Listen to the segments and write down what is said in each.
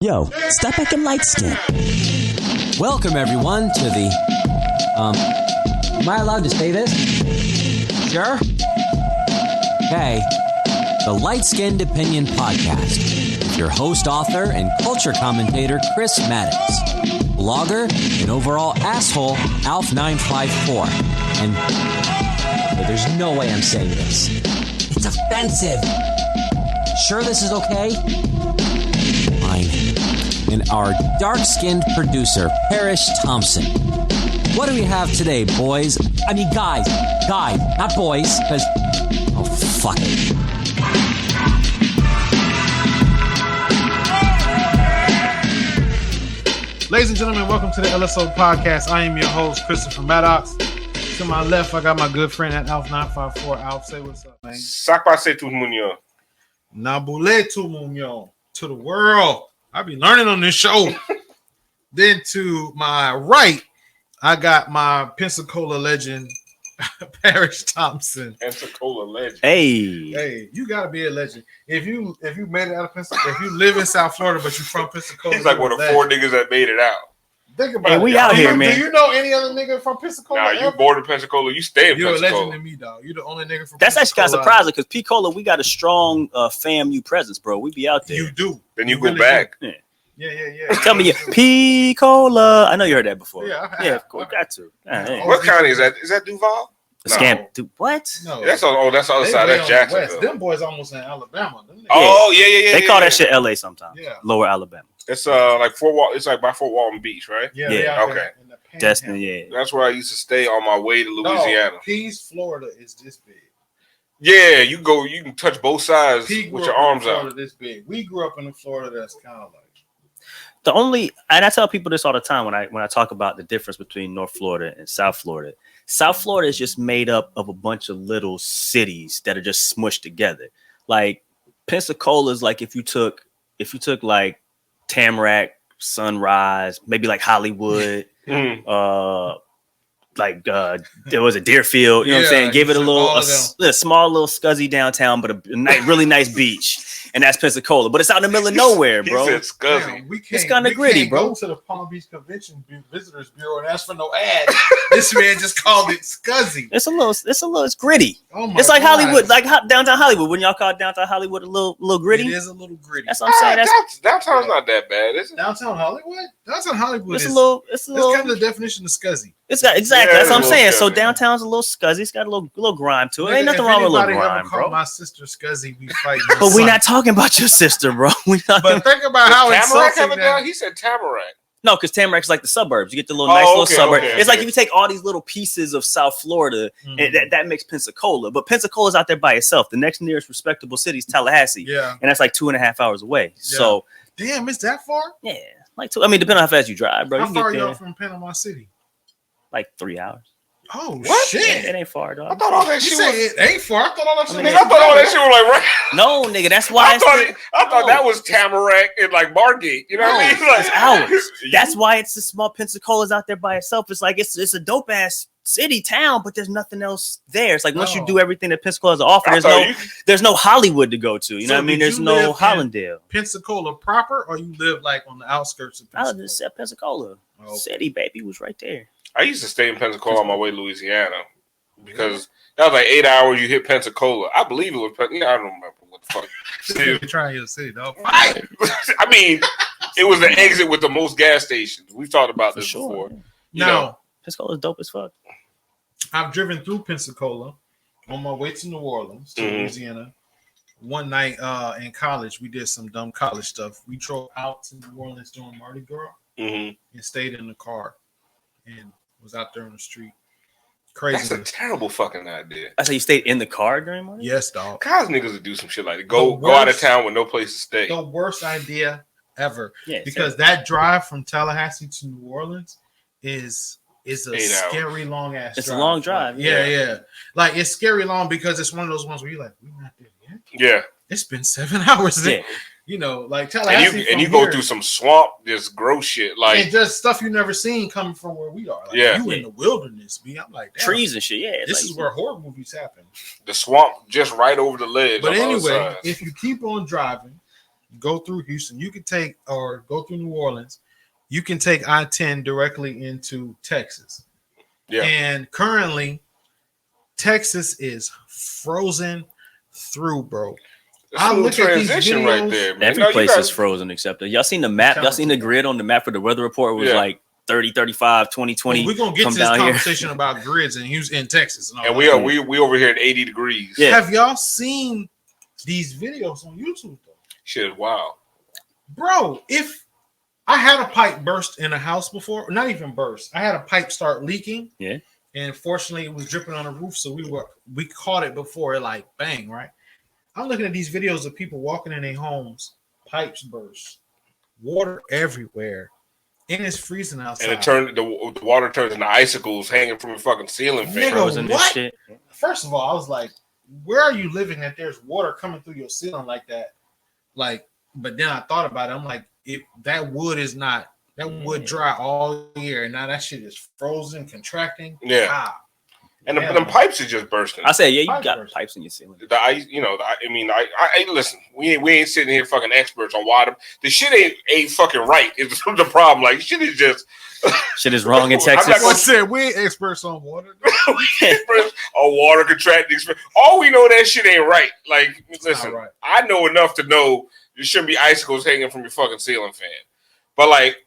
Yo, stop acting light skin. Welcome everyone to the am I allowed to say this? Sure? Okay. The Light Skinned Opinion Podcast with your host, author, and culture commentator Chris Maddox, blogger and overall asshole Alf954. And there's no way I'm saying this. It's offensive. Sure this is okay? Fine. And our dark-skinned producer, Parrish Thompson. What do we have today, boys? I mean, guys, not boys, because... Oh, fuck it. Ladies and gentlemen, welcome to the LSO Podcast. I am your host, Christopher Maddox. To my left, I got my good friend at Alf954. Alf, say what's up, man. Sakpase tout mignon. Nabule tout mignon. To the world. I be learning on this show. Then to my right, I got my Pensacola legend, Parrish Thompson. Pensacola legend. Hey, you gotta be a legend. If you made it out of Pensacola, if you live in South Florida but you're from Pensacola, he's like one of the 4 niggas that made it out. Think about it. We out here, man. Do you know any other nigga from Pensacola? Nah, you born in Pensacola. You stay in You're Pensacola. a legend to me, dog. You're the only nigga from That's Pensacola. actually kind of surprising because P-Cola, we got a strong FAMU presence, bro. We be out there. You do. Then you really go back. Yeah. Tell me, P-Cola. I know you heard that before. Yeah, of course. Got to. Yeah. What county is that? Is that Duval? No. Scam. Dude, what? No. That's on. Oh, that's the other side. That's Jacksonville. Them boys almost in Alabama. Oh yeah. They call that shit LA sometimes. Yeah. Lower Alabama. It's like Fort Wal. It's like by Fort Walton Beach, right? Yeah. Okay. Destin, yeah. That's where I used to stay on my way to Louisiana. Peace, Florida is this big. Yeah, you go. You can touch both sides with your arms out. This big. We grew up in a Florida that's kind of like. The only, and I tell people this all the time when I talk about the difference between North Florida and South Florida. South Florida is just made up of a bunch of little cities that are just smushed together. Like Pensacola is like if you took like Tamarack, Sunrise, maybe like Hollywood, there was a Deerfield, you know what I'm saying? Give it a small little scuzzy downtown, but a really nice beach. And that's Pensacola, but it's out in the middle of nowhere, bro. He said scuzzy. It's kind of gritty, bro. Go to the Palm Beach Convention Visitors Bureau and ask for no ad. This man just called it scuzzy. It's gritty. Oh my it's like God. Hollywood, like downtown Hollywood. When y'all call downtown Hollywood a little gritty, it is a little gritty. That's what I'm saying. Downtown's not that bad, is it? Downtown Hollywood. Downtown Hollywood. It's a little. That's kind of the definition of scuzzy. Exactly. Yeah, That's what I'm saying. scuzzy. So downtown's a little scuzzy. It's got a little grime to it. Ain't nothing wrong with a little grime, bro. My sister scuzzy. We fight. But we're not talking about your sister, bro. But think about how Tamarack insulting that. He said Tamarack. No, because Tamarack's like the suburbs. You get the little suburb. Okay, it's like if you take all these little pieces of South Florida, and that makes Pensacola. But Pensacola's out there by itself. The next nearest respectable city is Tallahassee. Yeah. And that's like 2.5 hours away. Yeah. So damn, it's that far? Yeah. Depending on how fast you drive, bro. How far are you from Panama City? Like 3 hours. Oh, what? Shit. It ain't far, dog. I thought all that shit was... It ain't far. I thought all that shit I thought all that shit was like right. No, nigga, that's why I thought that was Tamarack and like Margate. You know what I mean? Like, it's hours. That's why it's a small Pensacola's out there by itself. It's like it's a dope ass city town, but there's nothing else there. It's like once you do everything that Pensacola has to offer, there's no Hollywood to go to. You know what I mean? There's no Hollandale. Pensacola proper, or you live like on the outskirts of Pensacola? I just said Pensacola. City, baby, was right there. I used to stay in Pensacola on my way to Louisiana because that was like 8 hours. You hit Pensacola. I believe it was. I don't remember what the fuck. You're trying to say, dog. I mean, it was the exit with the most gas stations. We've talked about this before. Now, Pensacola's dope as fuck. I've driven through Pensacola on my way to New Orleans, to Louisiana. One night in college, we did some dumb college stuff. We drove out to New Orleans during Mardi Gras and stayed in the car and was out there on the street. Crazy. That's a terrible fucking idea. I said you stayed in the car during Mardi? Yes, dog. College niggas would do some shit like that. Go out of town with no place to stay. The worst idea ever. Yeah, because that drive from Tallahassee to New Orleans is a scary long ass drive. It's a long drive. Yeah. Like it's scary long because it's one of those ones where you're like, we're not there yet. Yeah. It's been 7 hours. Yeah. You know, like Tallahassee. And you go through some swamp, just gross shit. Like and just stuff you never seen coming from where we are. Like, you in the wilderness, B. I'm like, damn, trees and shit. Yeah. This is where horror movies happen. The swamp just right over the ledge. But anyway, if you keep on driving, go through Houston. You can take or go through New Orleans. You can take I-10 directly into Texas. Yeah. And currently, Texas is frozen through, bro. I look at these videos, right there, man. Every place is frozen except y'all seen the map? Y'all seen the grid on the map for the weather report? It was like 30, 35, 20, 20. Well, we're gonna get to this conversation about grids in Houston, in Texas, and we over here at 80 degrees. Yeah. Have y'all seen these videos on YouTube though? Shit, wow, bro. If I had a pipe burst in a house before, not even burst, I had a pipe start leaking. Yeah. And fortunately, it was dripping on the roof, so we caught it before it like bang, right? I'm looking at these videos of people walking in their homes, pipes burst, water everywhere, and it's freezing outside. And the water turns into icicles hanging from a fucking ceiling fan. Nigga, what? Shit. First of all, I was like, where are you living that there's water coming through your ceiling like that? Like, but then I thought about it. I'm like, if that wood is not, that wood dry all year, and now that shit is frozen, contracting. Yeah. Ah. And the pipes are just bursting. I said, yeah, you got pipes in your ceiling. I listen. We ain't sitting here fucking experts on water. The shit ain't fucking right. It's the problem. Like shit is just shit is wrong in Texas. I said we ain't experts on water. Experts on water contracting. All we know that shit ain't right. Like listen, right. I know enough to know there shouldn't be icicles hanging from your fucking ceiling fan. But like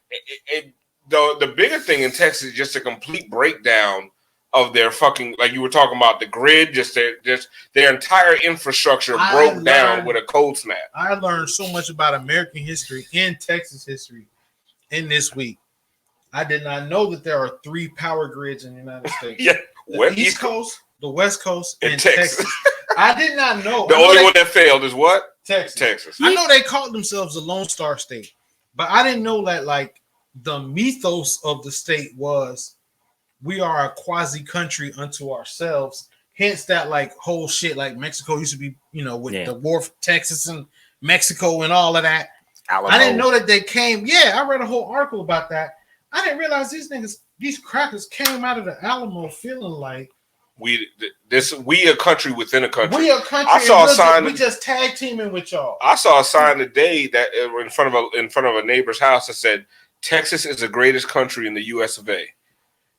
the bigger thing in Texas is just a complete breakdown of their fucking, like you were talking about, the grid, just their entire infrastructure broke down with a cold snap. I learned so much about American history and Texas history in this week. I did not know that there are 3 power grids in the United States. Yeah, the East Coast, the West Coast, and Texas. I did not know. The only one that failed is what? Texas. I know they called themselves the Lone Star State, but I didn't know that like the mythos of the state was we are a quasi country unto ourselves. Hence that like whole shit like Mexico used to be, with the war for Texas and Mexico and all of that. Alamo. I didn't know that they came. Yeah, I read a whole article about that. I didn't realize these crackers came out of the Alamo feeling like we a country within a country. We a country. I saw a sign. We just tag teaming with y'all. I saw a sign today that in front of a neighbor's house that said Texas is the greatest country in the U.S. of A.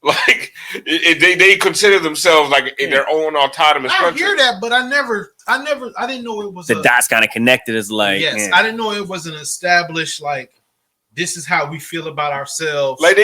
Like they consider themselves like in their own autonomous country. I hear that, but I didn't know it was the dots kind of connected as like. Yes, I didn't know it was an established like. This is how we feel about ourselves. Like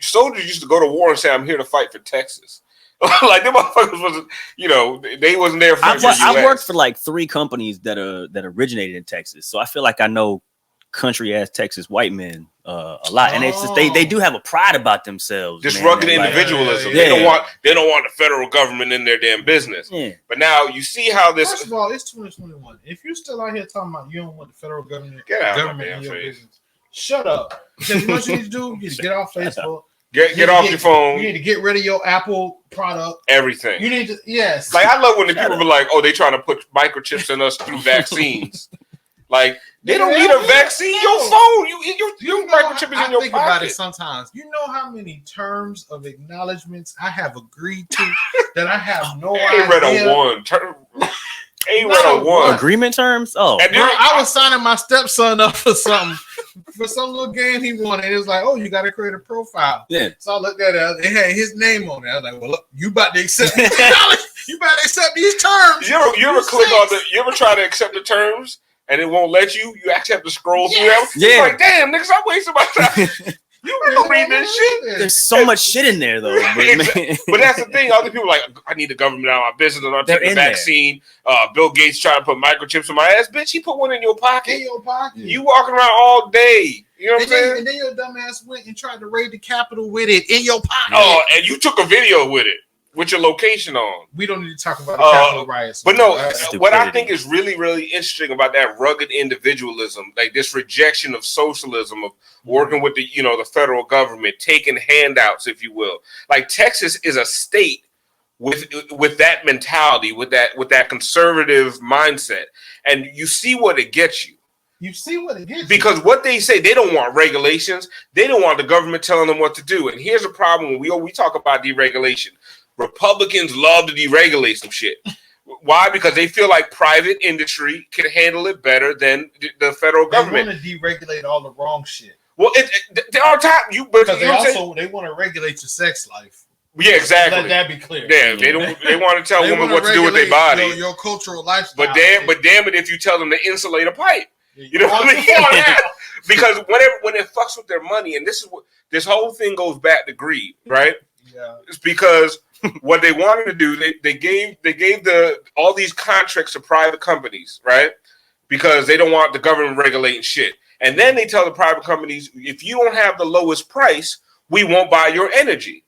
soldiers used to go to war and say, "I'm here to fight for Texas." Like them motherfuckers wasn't, they wasn't there for. I worked for like 3 companies that originated in Texas, so I feel like I know country ass Texas white men a lot, and it's just, they do have a pride about themselves. Just rugged individualism. They don't want the federal government in their damn business. Yeah. But now you see how this. First of all, it's 2021. If you're still out here talking about you don't want the federal government in your business, shut up. Because you know what you need to do? You need to get off Facebook. Get off your phone. You need to get rid of your Apple product. Everything. You need to, yes. Like I love when the people be like, "Oh, they trying to put microchips in us through vaccines." Like they don't need a vaccine. Your phone, your microchip is in your pocket. I think about it sometimes. You know how many terms of acknowledgments I have agreed to that I have no idea. Ain't read a one term. Ain't read a one agreement terms. Oh, and I was signing my stepson up for something. For some little game he wanted. It was like, oh, you got to create a profile. Yeah. So I looked at it. It had his name on it. I was like, well, look, you about to accept these you about to accept these terms. You ever click on you ever try to accept the terms and it won't let you? You actually have to scroll through them. Yeah. It's like, damn, niggas, I'm wasting my time. You don't read this shit. There's so much shit in there, though. But that's the thing. Other people are like, I need the government out of my business. I'm taking the vaccine. Bill Gates trying to put microchips in my ass. Bitch, he put one in your pocket. In your pocket. You walking around all day. You know what I'm saying? And then your dumb ass went and tried to raid the Capitol with it in your pocket. Oh, and you took a video with it. With your location on. We don't need to talk about the Capitol riots. But no, what I think is really, really interesting about that rugged individualism, like this rejection of socialism, of working with the federal government, taking handouts, if you will. Like Texas is a state with that mentality, with that conservative mindset. And you see what it gets you. You see what it gets because what they say, they don't want regulations. They don't want the government telling them what to do. And here's a problem when we talk about deregulation. Republicans love to deregulate some shit. Why? Because they feel like private industry can handle it better than the federal government. They want to deregulate all the wrong shit. Well, there are times because they want to regulate your sex life. Yeah, exactly. Let that be clear. Yeah, they want to tell women what to do with their body. Your cultural lifestyle. But damn it, if you tell them to insulate a pipe, you know what I mean? Because when it fucks with their money, and this is what this whole thing goes back to greed, right? Yeah. It's because what they wanted to do, they gave all these contracts to private companies, right? Because they don't want the government regulating shit. And then they tell the private companies, if you don't have the lowest price, we won't buy your energy.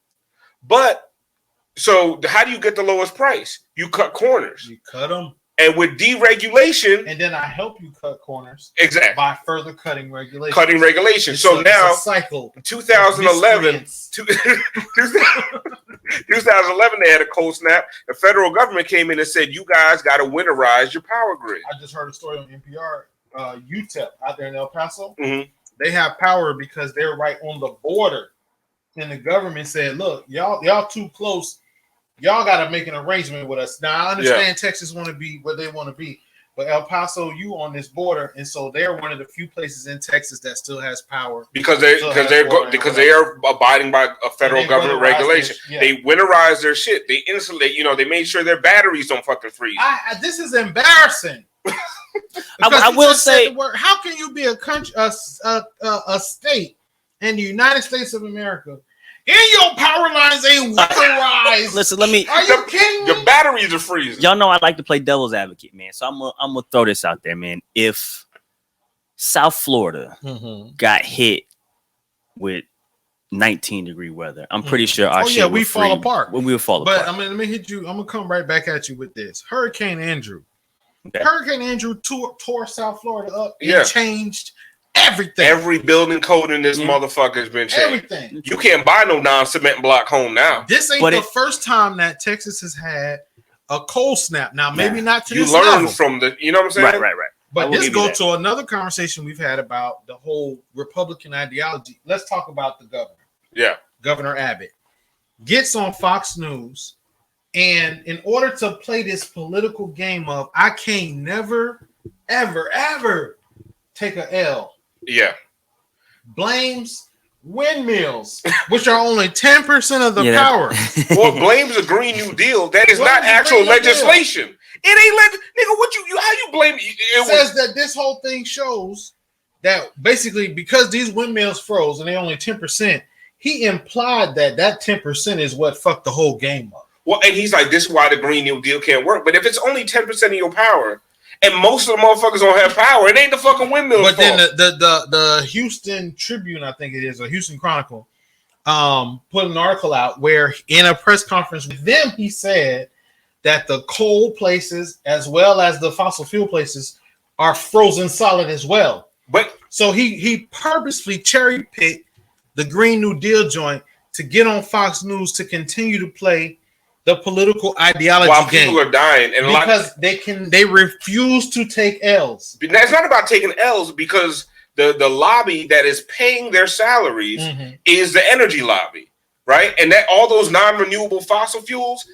But so how do you get the lowest price? You cut corners. You cut them. And with deregulation, and then I help you cut corners exactly by further cutting regulations. So now, it's a cycle. 2011, 2011, they had a cold snap. The federal government came in and said, "You guys got to winterize your power grid." I just heard a story on NPR. UTEP out there in El Paso, mm-hmm. They have power because they're right on the border, and the government said, "Look, y'all too close." Y'all got to make an arrangement with us. Now, I understand Texas want to be where they want to be, but El Paso, you on this border, and so they're one of the few places in Texas that still has power because they are abiding by a federal government regulation. They winterize their shit. They insulate. They made sure their batteries don't fucking freeze. This is embarrassing. I will say, how can you be a country, a state in the United States of America? And your power lines ain't winterized. Listen, Are you kidding me? Your batteries are freezing. Y'all know I like to play devil's advocate, man. So I'm gonna throw this out there, man. If South Florida got hit with 19-degree weather, I'm pretty sure our shit would fall apart. We would fall apart. But let me hit you. I'm gonna come right back at you with this. Hurricane Andrew. Okay. Hurricane Andrew tore South Florida up. It changed everything. Every building code in this motherfucker has been changed. Everything. You can't buy no non-cement block home now. This ain't the first time that Texas has had a cold snap. Now, maybe not to this level. You learn from you know what I'm saying? Right. But this goes to another conversation we've had about the whole Republican ideology. Let's talk about the governor. Yeah. Governor Abbott gets on Fox News, and in order to play this political game of I can't never, ever take a L. Yeah. Blames windmills, which are only 10% of the power. Well, blames a Green New Deal. That is not actual legislation. It ain't nigga. What how you blame? It says that this whole thing shows that basically because these windmills froze and they only 10%, he implied that 10% is what fucked the whole game up. Well, and he's like, this is why the Green New Deal can't work. But if it's only 10% of your power, and most of the motherfuckers don't have power, it ain't the fucking windmill. But then the Houston Tribune, I think it is, or Houston Chronicle, put an article out where in a press conference with them, he said that the coal places as well as the fossil fuel places are frozen solid as well. But so he purposely cherry picked the Green New Deal joint to get on Fox News to continue to play the political ideology while game. People are dying, and because they refuse to take L's. It's not about taking L's because the lobby that is paying their salaries is the energy lobby, right? And that all those non-renewable fossil fuels,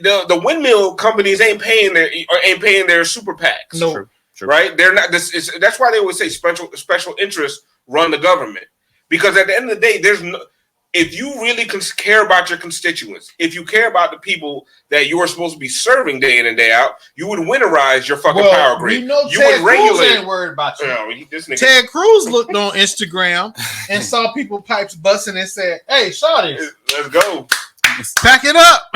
the windmill companies ain't paying their super PACs. No, right? They're not. That's why they always say special interests run the government, because at the end of the day, there's no. If you really care about your constituents, if you care about the people that you are supposed to be serving day in and day out, you would winterize your fucking power grid. You know, you Ted Cruz ain't worried about you. Ted Cruz looked on Instagram and saw people pipes busting and said, "Hey, shawty, let's go, pack it up.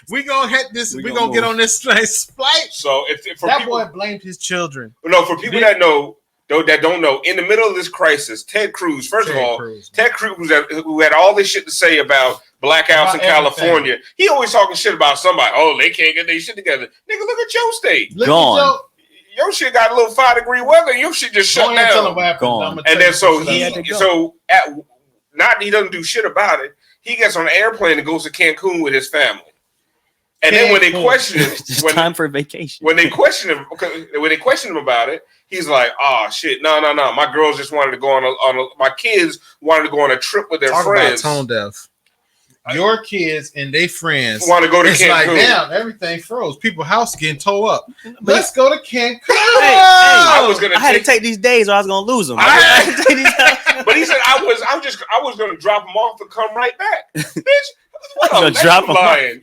We gonna hit this. We gonna get on this nice flight." So if that boy blamed his children. No, for people that know. That don't know, in the middle of this crisis, Ted Cruz, Ted Cruz, who had all this shit to say about blackouts in California, everything. He always talking shit about somebody. Oh, they can't get their shit together. Nigga, look at your state. Gone. Your shit got a little 5-degree weather, and your shit just shut down. Gone. And then he doesn't do shit about it. He gets on an airplane and goes to Cancun with his family. And then when they question him, it's time for a vacation. When they question him about it, he's like, "Oh shit, no. My girls just wanted to go my kids wanted to go on a trip with their friends." About tone deaf. your kids and their friends want to go to Cancun. It's like, damn, everything froze. People's house getting towed up. Let's go to Cancun. I had to take these days or I was gonna lose them. But he said I was gonna drop them off and come right back. Bitch,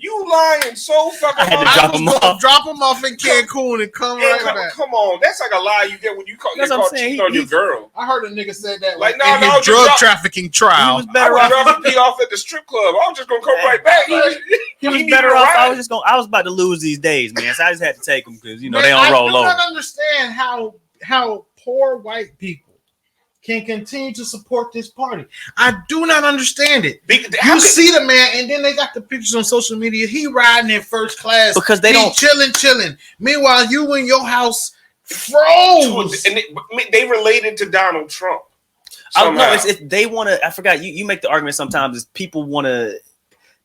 you lying so fucking hard. I had to drop them off in Cancun and come back. Come on, that's like a lie you get when you call cheating on your girl. I heard a nigga said that like in his drug trafficking trial. I was dropping P off at the strip club. I was just gonna come right back. He was better off. I was about to lose these days, man. So I just had to take them because they don't roll over. I don't understand how poor white people can continue to support this party. I do not understand it. You see the man, and then they got the pictures on social media. He riding in first class because they don't chilling. Meanwhile, you in your house froze. And they related to Donald Trump. I don't know. They want to. I forgot. You make the argument sometimes is people want to.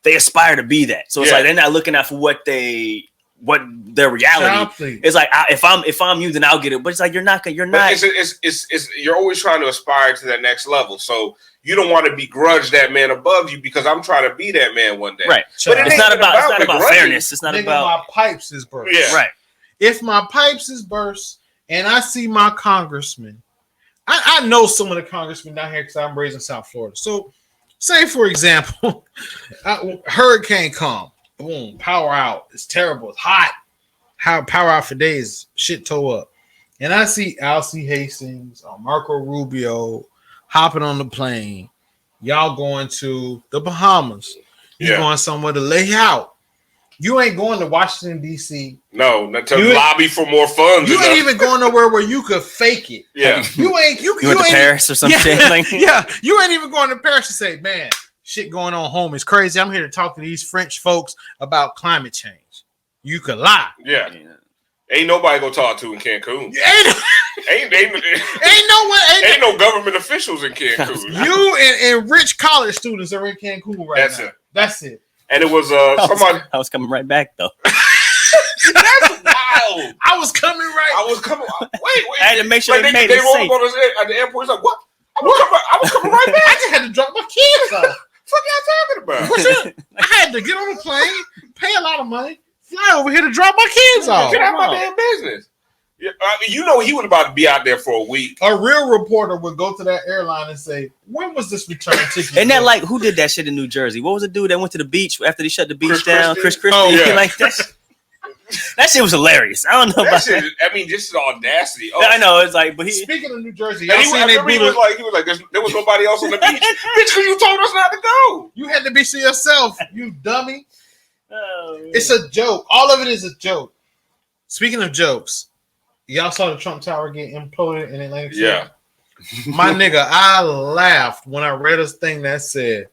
They aspire to be that. So it's like they're not looking out for what their reality is like. If I'm you, then I'll get it. But it's like you're not. You're always trying to aspire to that next level. So you don't want to begrudge that man above you because I'm trying to be that man one day. Right. But it's not about fairness. It's not about my pipes is burst. Yeah. Right. If my pipes is burst and I see my congressman, I know some of the congressmen down here because I'm raised in South Florida. So say for example, hurricane come. Boom, power out. It's terrible. It's hot. Power out for days. Shit tow up. And I see Alcee Hastings or Marco Rubio hopping on the plane. Y'all going to the Bahamas. You're going somewhere to lay out. You ain't going to Washington, D.C. No, not to lobby for more funds. You ain't even going nowhere where you could fake it. Yeah. You went to Paris or something. You ain't even going to Paris to say, man, shit going on home is crazy. I'm here to talk to these French folks about climate change. You could lie. Yeah. Ain't nobody gonna talk to in Cancun. Ain't no government officials in Cancun. You and rich college students are in Cancun right now. That's it. And it was somebody. I was coming right back though. That's wild. I was coming. Wait. I had to make sure they made it safe. At the airport. He's like, what? I was coming right back. I just had to drop my kids off. What y'all talking about? I had to get on a plane, pay a lot of money, fly over here to drop my kids off. Get out my damn business. Yeah, he was about to be out there for a week. A real reporter would go to that airline and say, "When was this return ticket?" And that like who did that shit in New Jersey? What was the dude that went to the beach after they shut the beach down? Chris Christie. Oh yeah, like that shit was hilarious. I don't know about that. I mean, just audacity. I know it's like, but speaking of New Jersey, he was like, there was nobody else on the beach. Bitch, because you told us not to go. You had to be to yourself, you dummy. It's a joke. All of it is a joke. Speaking of jokes. Y'all saw the Trump Tower get imploded in Atlantic City? Yeah. My nigga, I laughed when I read a thing that said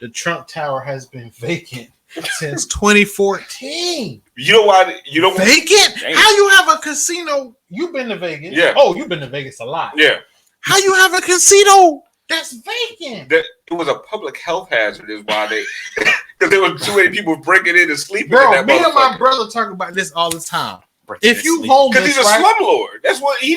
the Trump Tower has been vacant since 2014. You know why? Vacant? Damn. How you have a casino? You've been to Vegas. Yeah. Oh, you've been to Vegas a lot. Yeah. How you have a casino that's vacant? It was a public health hazard is why because there were too many people breaking in and sleeping. Bro, in that me and my brother talk about this all the time. If you homeless, because he's a slumlord. That's what he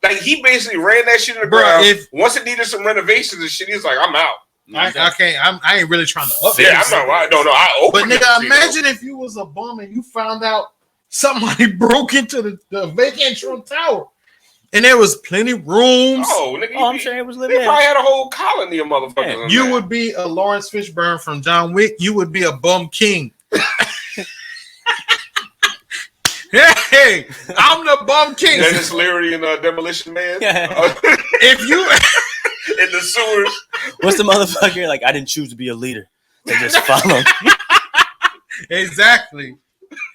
basically ran that shit in the ground. Once it needed some renovations and shit, he's like, I'm out. I ain't really trying to update. Yeah, I'm not. I but nigga, imagine if you was a bum and you found out somebody broke into the vacant Trump Tower, and there was plenty rooms. Oh, nigga, I'm sure it was living. They probably had a whole colony of motherfuckers. You would be a Lawrence Fishburne from John Wick. You would be a bum king. Hey, I'm the bum king. Dennis Leary and Demolition Man. If you in the sewers, what's the motherfucker like? I didn't choose to be a leader. They just followed. Exactly.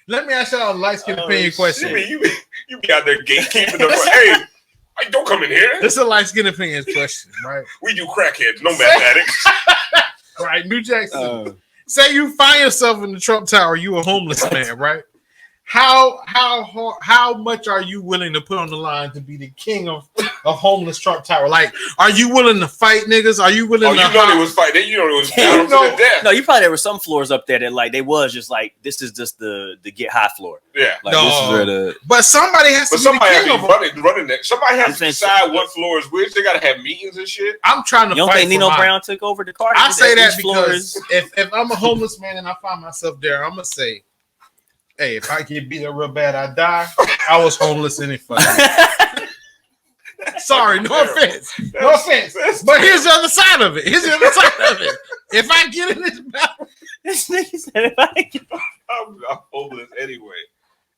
Let me ask y'all a light skin opinion question. You be out there gatekeeping the hey, don't come in here. This is a light skin opinion question, right? We do crackheads, no mathematics. Right, New Jackson. Say you find yourself in the Trump Tower, you a homeless man, right? how much are you willing to put on the line to be the king of homeless Trump Tower? Like, are you willing to fight niggas? Are you willing to? You know they was fighting. You know it was down to the death. No, you probably there were some floors up there that like they was just like this is just the get high floor. Yeah, like this is where the. But somebody has to. But somebody has to be running that. Somebody has to decide what floor is which. They gotta have meetings and shit. I'm trying to. You don't think Nino Brown took over the car? I say that because if I'm a homeless man and I find myself there, I'm gonna say, hey, if I get beat up real bad, I die. I was homeless anyway. Sorry, no offense. No offense. But here's the other side of it. If I get in this battle, this nigga said if I get I'm homeless anyway.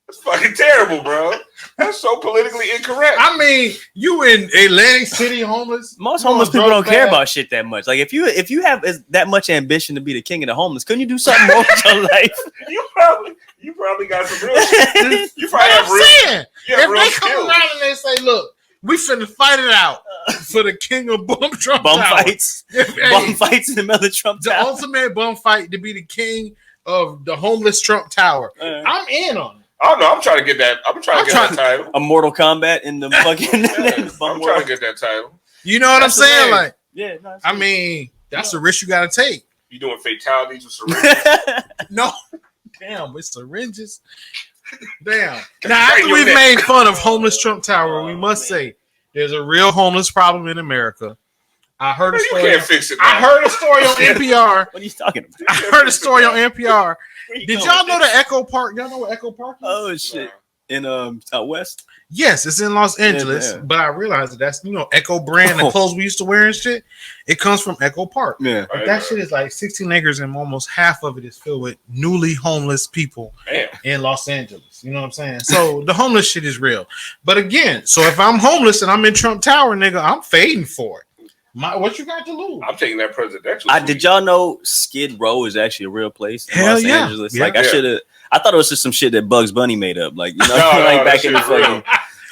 It's fucking terrible, bro. That's so politically incorrect. I mean, you in Atlantic City homeless? Most homeless people don't care about shit that much. Like if you have that much ambition to be the king of the homeless, couldn't you do something more with your life? You probably got some real shit. You probably have real. Saying, if they come around and they say, "Look, we finna fight it out for the king of Trump bum Tower." fights, bum fights in the middle of Trump Tower. The ultimate bum fight to be the king of the homeless Trump Tower. I'm in on it. Oh no, I'm trying to get that. I'm trying to get that title. A Mortal Kombat in the fucking. I'm trying to get that title. You know what I'm saying? Like, yeah. No, I mean, that's a risk you got to take. You doing fatalities with syringes? No, damn, with syringes. Damn. Now, after we've made fun of homeless Trump Tower, we must say there's a real homeless problem in America. I heard a story. You can't fix it. I heard a story on NPR. What are you talking about? I heard a story on NPR. Did y'all know the Echo Park? Y'all know what Echo Park is? Oh shit! In out west. Yes, it's in Los Angeles. Yeah. But I realized that's Echo brand, the clothes we used to wear and shit. It comes from Echo Park. Yeah, but that shit is like 16 acres, and almost half of it is filled with newly homeless people in Los Angeles. You know what I'm saying? So the homeless shit is real. But again, so if I'm homeless and I'm in Trump Tower, nigga, I'm fading for it. What you got to lose? I'm taking that presidential. Did y'all know Skid Row is actually a real place in Hell Los yeah. Angeles? Like I thought it was just some shit that Bugs Bunny made up, like back in the fucking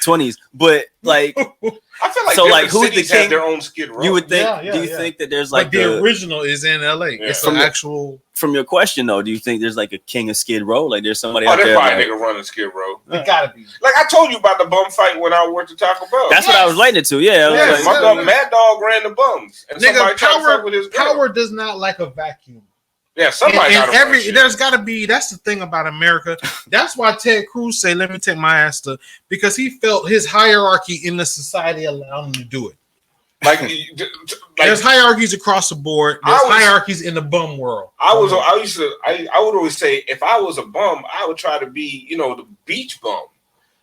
20s. But like, I feel like so like who's the king? Have their own Skid Row. You would think? Do you think that there's like the original is in LA? Yeah. It's an actual. From your question though, do you think there's like a king of Skid Row? Like there's somebody out there? There's probably nigga running Skid Row. It gotta be. Like I told you about the bum fight when I worked at Taco Bell. That's what I was relating to. Yeah, my dog Mad Dog ran the bums, and nigga, power power does not like a vacuum. Yeah, somebody there's got to be. That's the thing about America. That's why Ted Cruz say, "Let me take my ass to," because he felt his hierarchy in the society allowed him to do it. Like there's hierarchies across the board. There's hierarchies in the bum world. I would always say if I was a bum, I would try to be, the beach bum.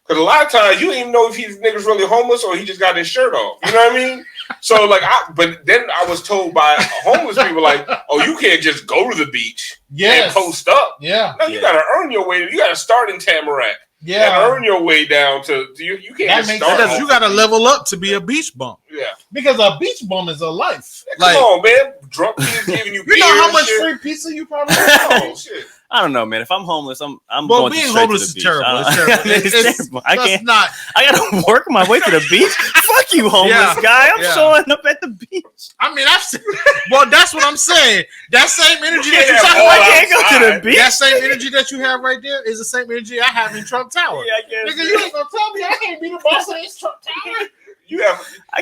Because a lot of times you don't even know if these niggas really homeless or he just got his shirt off. You know what I mean? So but then I was told by homeless people like, oh, you can't just go to the beach and post up. Yeah. No, you gotta earn your way. You gotta start in Tamarack. Yeah, and earn your way down to you can't just start. You got to level up to be a beach bum. Yeah, because a beach bum is a life. Come on, man. Drunk kids giving you. You know how much free pizza you probably have? Shit. I don't know, man. If I'm homeless, I'm well, going being straight homeless to the is terrible. It's terrible. I can't. I gotta work my way to the beach. Fuck you, homeless guy. I'm showing up at the beach. I mean, that's what I'm saying. That same energy that you talking about, I can't go to the beach. That same energy that you have right there is the same energy I have in Trump Tower. Yeah, I guess. Nigga, you ain't gonna tell me I can't be the boss of this Trump Tower.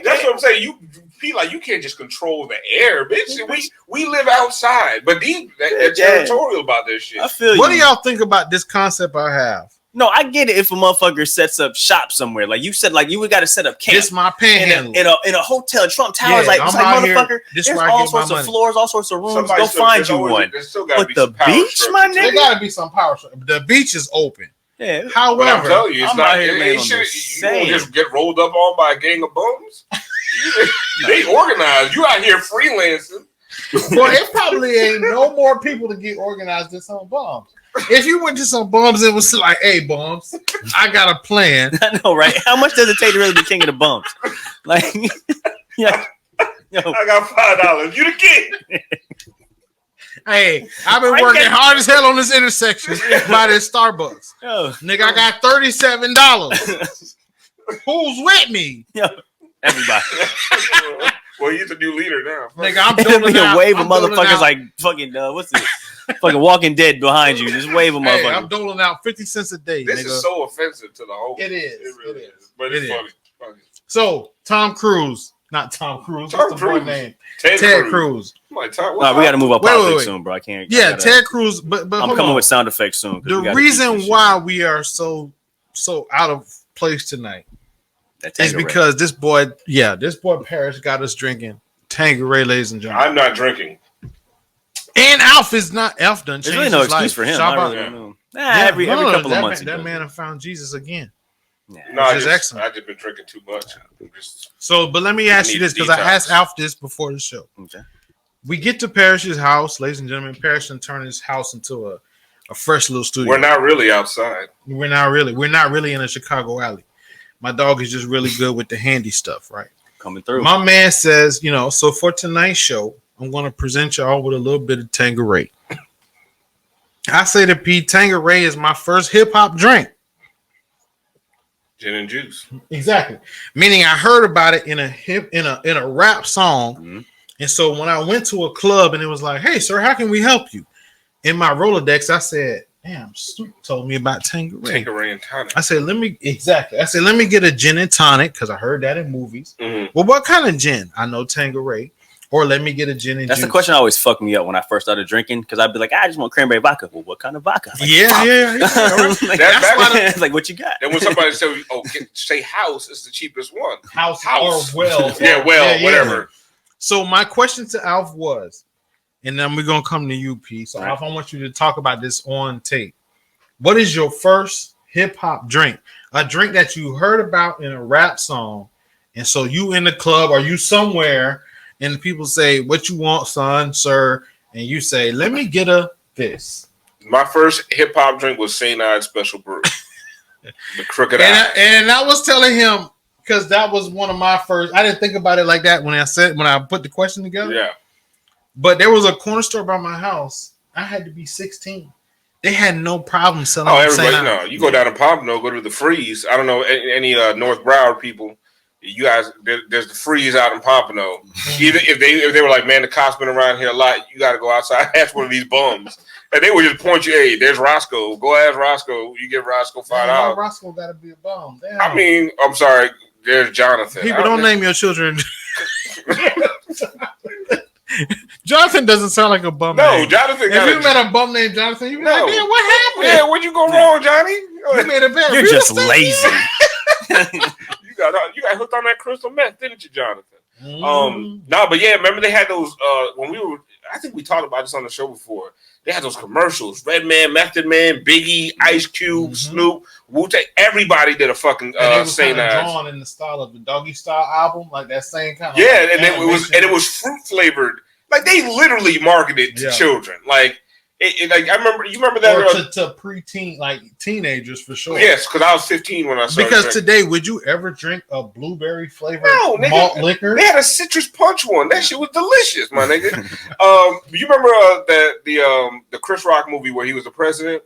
That's what I'm saying. You feel like you can't just control the air, bitch. We live outside, but they're territorial about this shit. I feel what do y'all think about this concept I have? No, I get it if a motherfucker sets up shop somewhere. Like you said, like you got to set up camp. This my panhandle. In a hotel. Trump Tower is like, it's like motherfucker, there's all sorts of floors, all sorts of rooms. Go find you one. But the beach, my nigga? There got to be some power structure. The beach is open. Yeah. However, I'm telling you, it's not. You don't just get rolled up on by a gang of bums. They organized. You out here freelancing. Well, it probably ain't no more people to get organized than some bums. If you went to some bums, it was like, "Hey, bums, I got a plan." I know, right? How much does it take to really be king of the bums? Like, I got $5. You the king. Hey, I've been working hard as hell on this intersection by this Starbucks. Yo. Nigga, I got $37. Who's with me? Yo, everybody. Well, he's the new leader now. Nigga, I'm doling out. Wave of motherfuckers like fucking what's this? Fucking Walking Dead behind you. Just wave a motherfucker. Hey, I'm doling out 50 cents a day. This nigga. is so offensive to the whole. It is. It really is. But it's funny. So Tom Cruise, not Tom Cruise. Tom What's the boy name? Ted Cruz. We got to move up politics soon, bro. I can't. Yeah, Ted Cruz. But I'm coming with sound effects soon. The reason why we are so out of place tonight is because this boy Paris got us drinking Tanqueray, ladies and gentlemen. I'm not drinking. And Alf is not. Alf done changed. There's really no his excuse life. for him. Every couple of months. That man have found Jesus again. No, I just been drinking too much. But let me ask you this, because I asked Alf this before the show. Okay. We get to Parrish's house, ladies and gentlemen. Parrish and turn his house into a fresh little studio. We're not really outside. We're not really in a Chicago alley. My dog is just really good with the handy stuff, right? Coming through. My man says, so for tonight's show, I'm going to present y'all with a little bit of Tanqueray. I say to Pete, Tanqueray is my first hip hop drink. Gin and juice. Exactly. Meaning I heard about it in a rap song. Mm-hmm. And so when I went to a club and it was like, hey, sir, how can we help you? In my Rolodex, I said, damn, Stu told me about Tanqueray. Tanqueray and tonic. I said, let me get a gin and tonic because I heard that in movies. Mm-hmm. Well, what kind of gin? I know Tanqueray. Or let me get a gin and juice. That's the question that always fucked me up when I first started drinking, because I'd be like, I just want cranberry vodka. Well, what kind of vodka? Like, yeah. That's like what you got. Then when somebody says, say house, it's the cheapest one. House. Or well. Whatever. So my question to Alf was, and then we're going to come to you, P. So Alf, I want you to talk about this on tape. What is your first hip hop drink? A drink that you heard about in a rap song. And so you in the club or you somewhere, and people say, what you want, son, sir? And you say, let me get this. My first hip hop drink was St. Ides Special Brew. The Crooked Eye. And I was telling him, because that was one of my first. I didn't think about it like that when I put the question together. Yeah. But there was a corner store by my house. I had to be 16. They had no problem selling. Oh, everybody, no. You go down to Pompano, go to the Freeze. I don't know any North Broward people. You guys, there's the Freeze out in Pompano. Either if they were like, man, the cops been around here a lot, you got to go outside. Ask one of these bums, and they would just point you. Hey, there's Roscoe. Go ask Roscoe. You give Roscoe $5. Roscoe got to be a bum. Damn. I mean, I'm sorry. There's Jonathan. People don't name your children. Jonathan doesn't sound like a bum. No, name. Jonathan. If you met a bum named Jonathan, you'd be like, man, what happened? Yeah, where'd you go wrong, Johnny? You made a bad. You're just lazy. You got hooked on that crystal meth, didn't you, Jonathan? But yeah, remember they had those when we were. I think we talked about this on the show before. They had those commercials: Redman, Method Man, Biggie, Ice Cube, Snoop, Wu-Tang. Everybody did a fucking St. Ides. Drawn in the style of the Doggy Style album, like that same kind of. Yeah, and it was fruit flavored. Like they literally marketed to children. Like. Like I remember, you remember that or to preteen, like teenagers for sure. Yes, because I was 15 when I started. Because today, would you ever drink a blueberry flavored malt liquor? They had a citrus punch one. That shit was delicious, my nigga. You remember the Chris Rock movie where he was the president?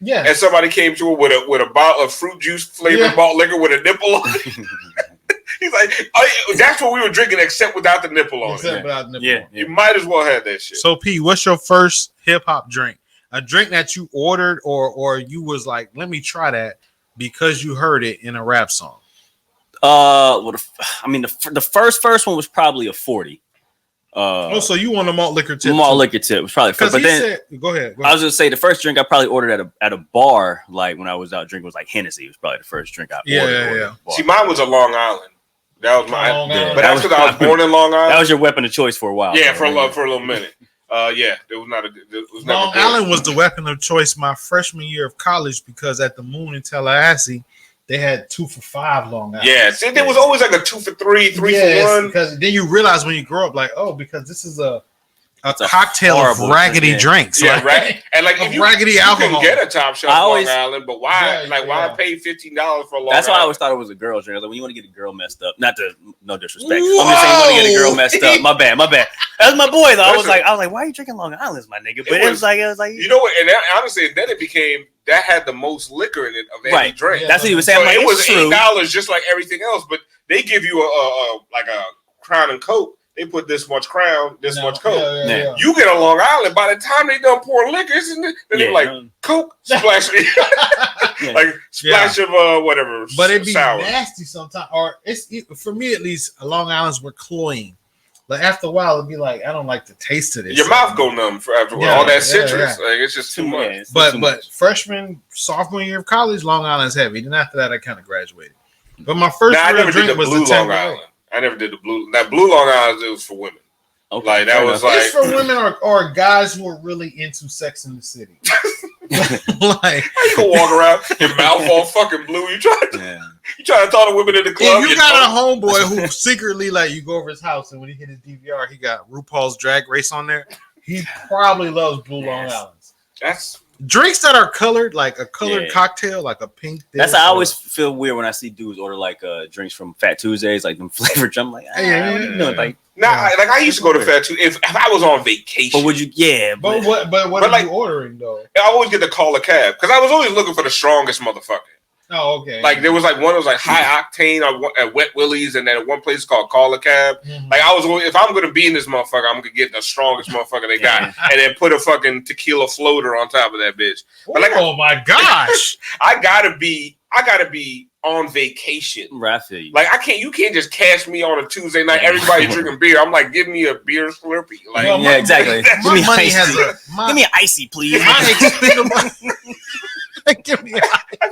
Yeah. And somebody came to him with a bottle of fruit juice flavored malt liquor with a nipple on it. He's like, that's what we were drinking, except without the nipple on it. Without nipple on. You might as well have that shit. So, P, what's your first hip hop drink? A drink that you ordered, or you was like, let me try that because you heard it in a rap song. The first one was probably a 40. So you want a malt liquor tip? Malt liquor tip was probably first. But then go ahead. I was gonna say the first drink I probably ordered at a bar, like when I was out drinking, was like Hennessy. It was probably the first drink I ordered. Yeah. See, mine was a Long Island. That was mine. But that's because I was born in Long Island. That was your weapon of choice for a while. Yeah, for a little minute. It was not a good. Long Island was the weapon of choice my freshman year of college because at the Moon in Tallahassee, they had 2 for $5 Long Island. Yeah, see, there was always like a 2 for $3, 3 for $1. Because then you realize when you grow up, like, because this is a cocktail of raggedy drinks. Yeah, right. And like if you can get a Top Shelf Long Island, but why? Why pay $15 for a Long Island? That's why I always thought it was a girl drink. Like when you want to get a girl messed up, no disrespect. I'm just saying, you want to get a girl messed up. My bad. That's my boy though. I was like, why are you drinking Long Island's, my nigga? But it was like, you know what? And honestly, then it became that had the most liquor in it of any drink. Yeah, that's what he was saying. So it was $8 just like everything else, but they give you a Crown and Coke. they put this much Crown, this much Coke. Yeah. You get a Long Island, by the time they done pour liquor, isn't it? Then they're like, Coke, splash. Like, splash of whatever. But it'd be sour. nasty sometimes. Or for me, at least, Long Islands were cloying. Like, after a while, it'd be like, I don't like the taste of this. Your mouth go numb for after all that citrus. Like, it's just too much. But freshman, sophomore year of college, Long Island's heavy. Then after that, I kind of graduated. But my first real drink was the Long Island. I never did the blue. That blue Long Island, it was for women. Okay, like that was like it's for women or guys who are really into Sex in the City. Like, you can walk around, your mouth all fucking blue. You trying to talk to women in the club. If you got a homeboy who secretly, like, you go over his house and when he hit his DVR, he got RuPaul's Drag Race on there. He probably loves Blue Long Islands. That's drinks that are colored, like a colored cocktail, like a pink. I always feel weird when I see dudes order like drinks from Fat Tuesdays, like them flavored. I'm like, like. Like I used to go to Fat Tuesday if I was on vacation. But would you? Yeah. But what are you ordering though? I always get to call a cab because I was always looking for the strongest motherfucker. Oh, okay. Like there was like one that was like high octane at Wet Willie's, and then one place called Call a Cab. Mm-hmm. Like I was, if I'm gonna be in this motherfucker, I'm gonna get the strongest motherfucker they got, and then put a fucking tequila floater on top of that bitch. But like, oh my gosh, I gotta be on vacation. Right, I feel you. Like you can't just catch me on a Tuesday night. Everybody drinking beer. I'm like, give me a beer Slurpee. Like, exactly. Give me an icy, please. I've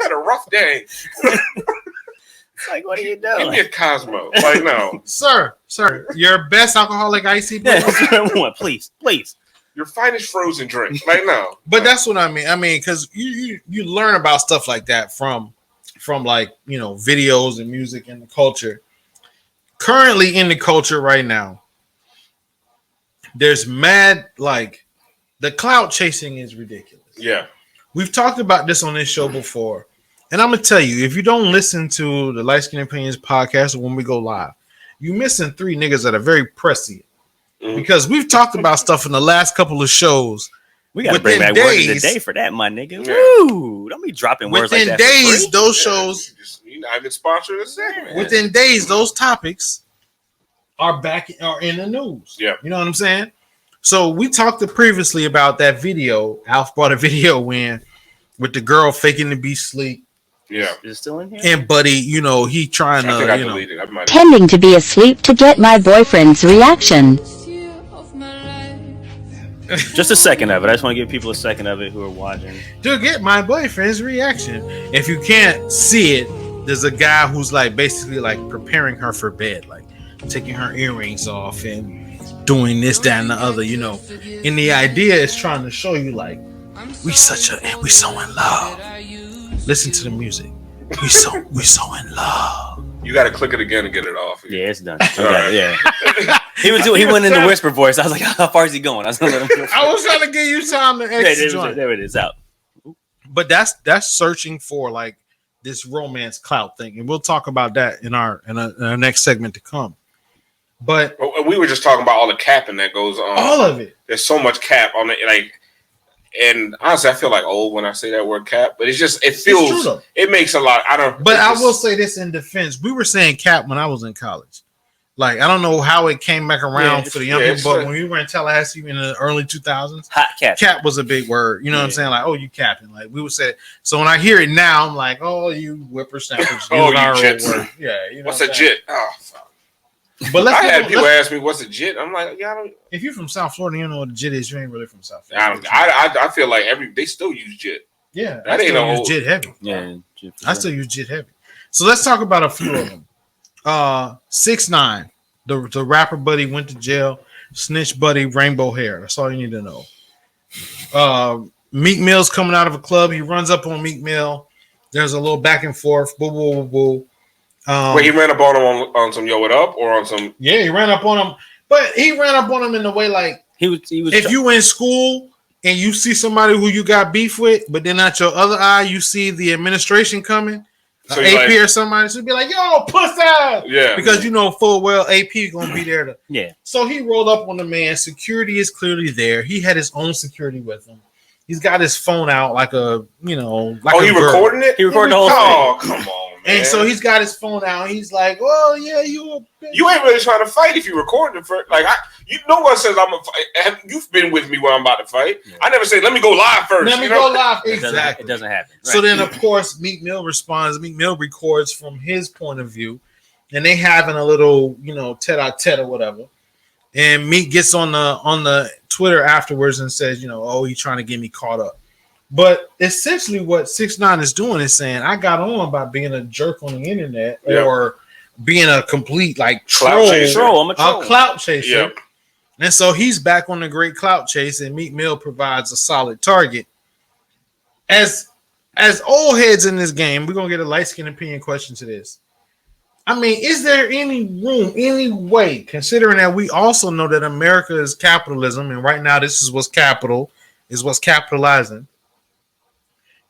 had a rough day. It's like, what are you doing? Give me a Cosmo. Like, no. Sir, your best alcoholic icy, please. Your finest frozen drink. Like, no. But that's what I mean. I mean, because you learn about stuff like that from like, videos and music and the culture. Currently in the culture right now, there's mad, like, the clout chasing is ridiculous. Yeah. We've talked about this on this show before. And I'm going to tell you, if you don't listen to the Light Skin Opinions podcast when we go live, you're missing three niggas that are very prescient. Mm-hmm. Because we've talked about stuff in the last couple of shows. We got to bring back word of the day for that, my nigga. Yeah. Woo! Don't be dropping words like that. Within days, those shows. You're not even sponsored a segment. Within days, those topics are in the news. Yeah. You know what I'm saying? So we talked previously about that video. Alf brought a video with the girl faking to be asleep. Yeah. Is it still in here? And Buddy, he trying to, pretending to be asleep to get my boyfriend's reaction. Just a second of it. I just want to give people a second of it who are watching. To get my boyfriend's reaction. If you can't see it, there's a guy who's like basically like preparing her for bed, like taking her earrings off and doing this, that, and the other, And the idea is trying to show you like we so in love. Listen to the music. We so in love. You got to click it again and get it off. Yeah, it's done. Okay, yeah. He went in the whisper voice. I was like, how far is he going? I was trying to give you time to exit. There it is, out. But that's searching for like this romance clout thing, and we'll talk about that in our next segment to come. But we were just talking about all the capping that goes on. All of it. There's so much cap on it, like. And honestly, I feel like old when I say that word cap, but it makes a lot. But I will say this in defense: we were saying cap when I was in college. Like I don't know how it came back around for the young people, but when we were in Tallahassee in the early 2000s, hot cap was a big word. You know what I'm saying? Like, oh, you capping? Like we would say. So when I hear it now, I'm like, oh, you whippersnappers. You jit. Yeah. What's a jit? Oh, fuck. But I had people ask me what's a jit. I'm like, if you're from South Florida, you know what a jit is. You ain't really from South Florida. I feel like they still use jit. Yeah, that ain't no use jit heavy. Yeah, I still use jit heavy. So let's talk about a few of them. 6ix9ine, the rapper buddy went to jail. Snitch buddy, rainbow hair. That's all you need to know. Meek Mill's coming out of a club. He runs up on Meek Mill. There's a little back and forth. Boo boo boo boo. Wait, he ran up on him on some yo what up or on some? Yeah, he ran up on him, but he ran up on him in the way like he was. If you in school and you see somebody who you got beef with, but then at your other eye you see the administration coming, so AP or somebody, so be like, "Yo, puss out!" Yeah, because you know full well AP gonna be there to. Yeah. So he rolled up on the man. Security is clearly there. He had his own security with him. He's got his phone out like a, like. Oh, he recording it? He recorded the whole thing. Oh, come on. man. And so he's got his phone out. He's like, "Oh yeah, you ain't really trying to fight if you record the first. Like, no one says I'm a fight. You've been with me when I'm about to fight. Yeah. I never say, let me go live first. Let me go live. Exactly. It doesn't happen. Right. So then, of course, Meek Mill responds. Meek Mill records from his point of view, and they having a little, tete-a-tete or whatever. And Meek gets on the Twitter afterwards and says, oh, he's trying to get me caught up. But essentially what 6ix9ine is doing is saying, I got on by being a jerk on the internet or being a complete troll. I'm a troll. A clout chaser. Yep. And so he's back on the great clout chase, and Meek Mill provides a solid target. As old heads in this game, we're going to get a light-skinned opinion question to this. I mean, is there any room, any way, considering that we also know that America is capitalism, and right now this is what's capitalizing.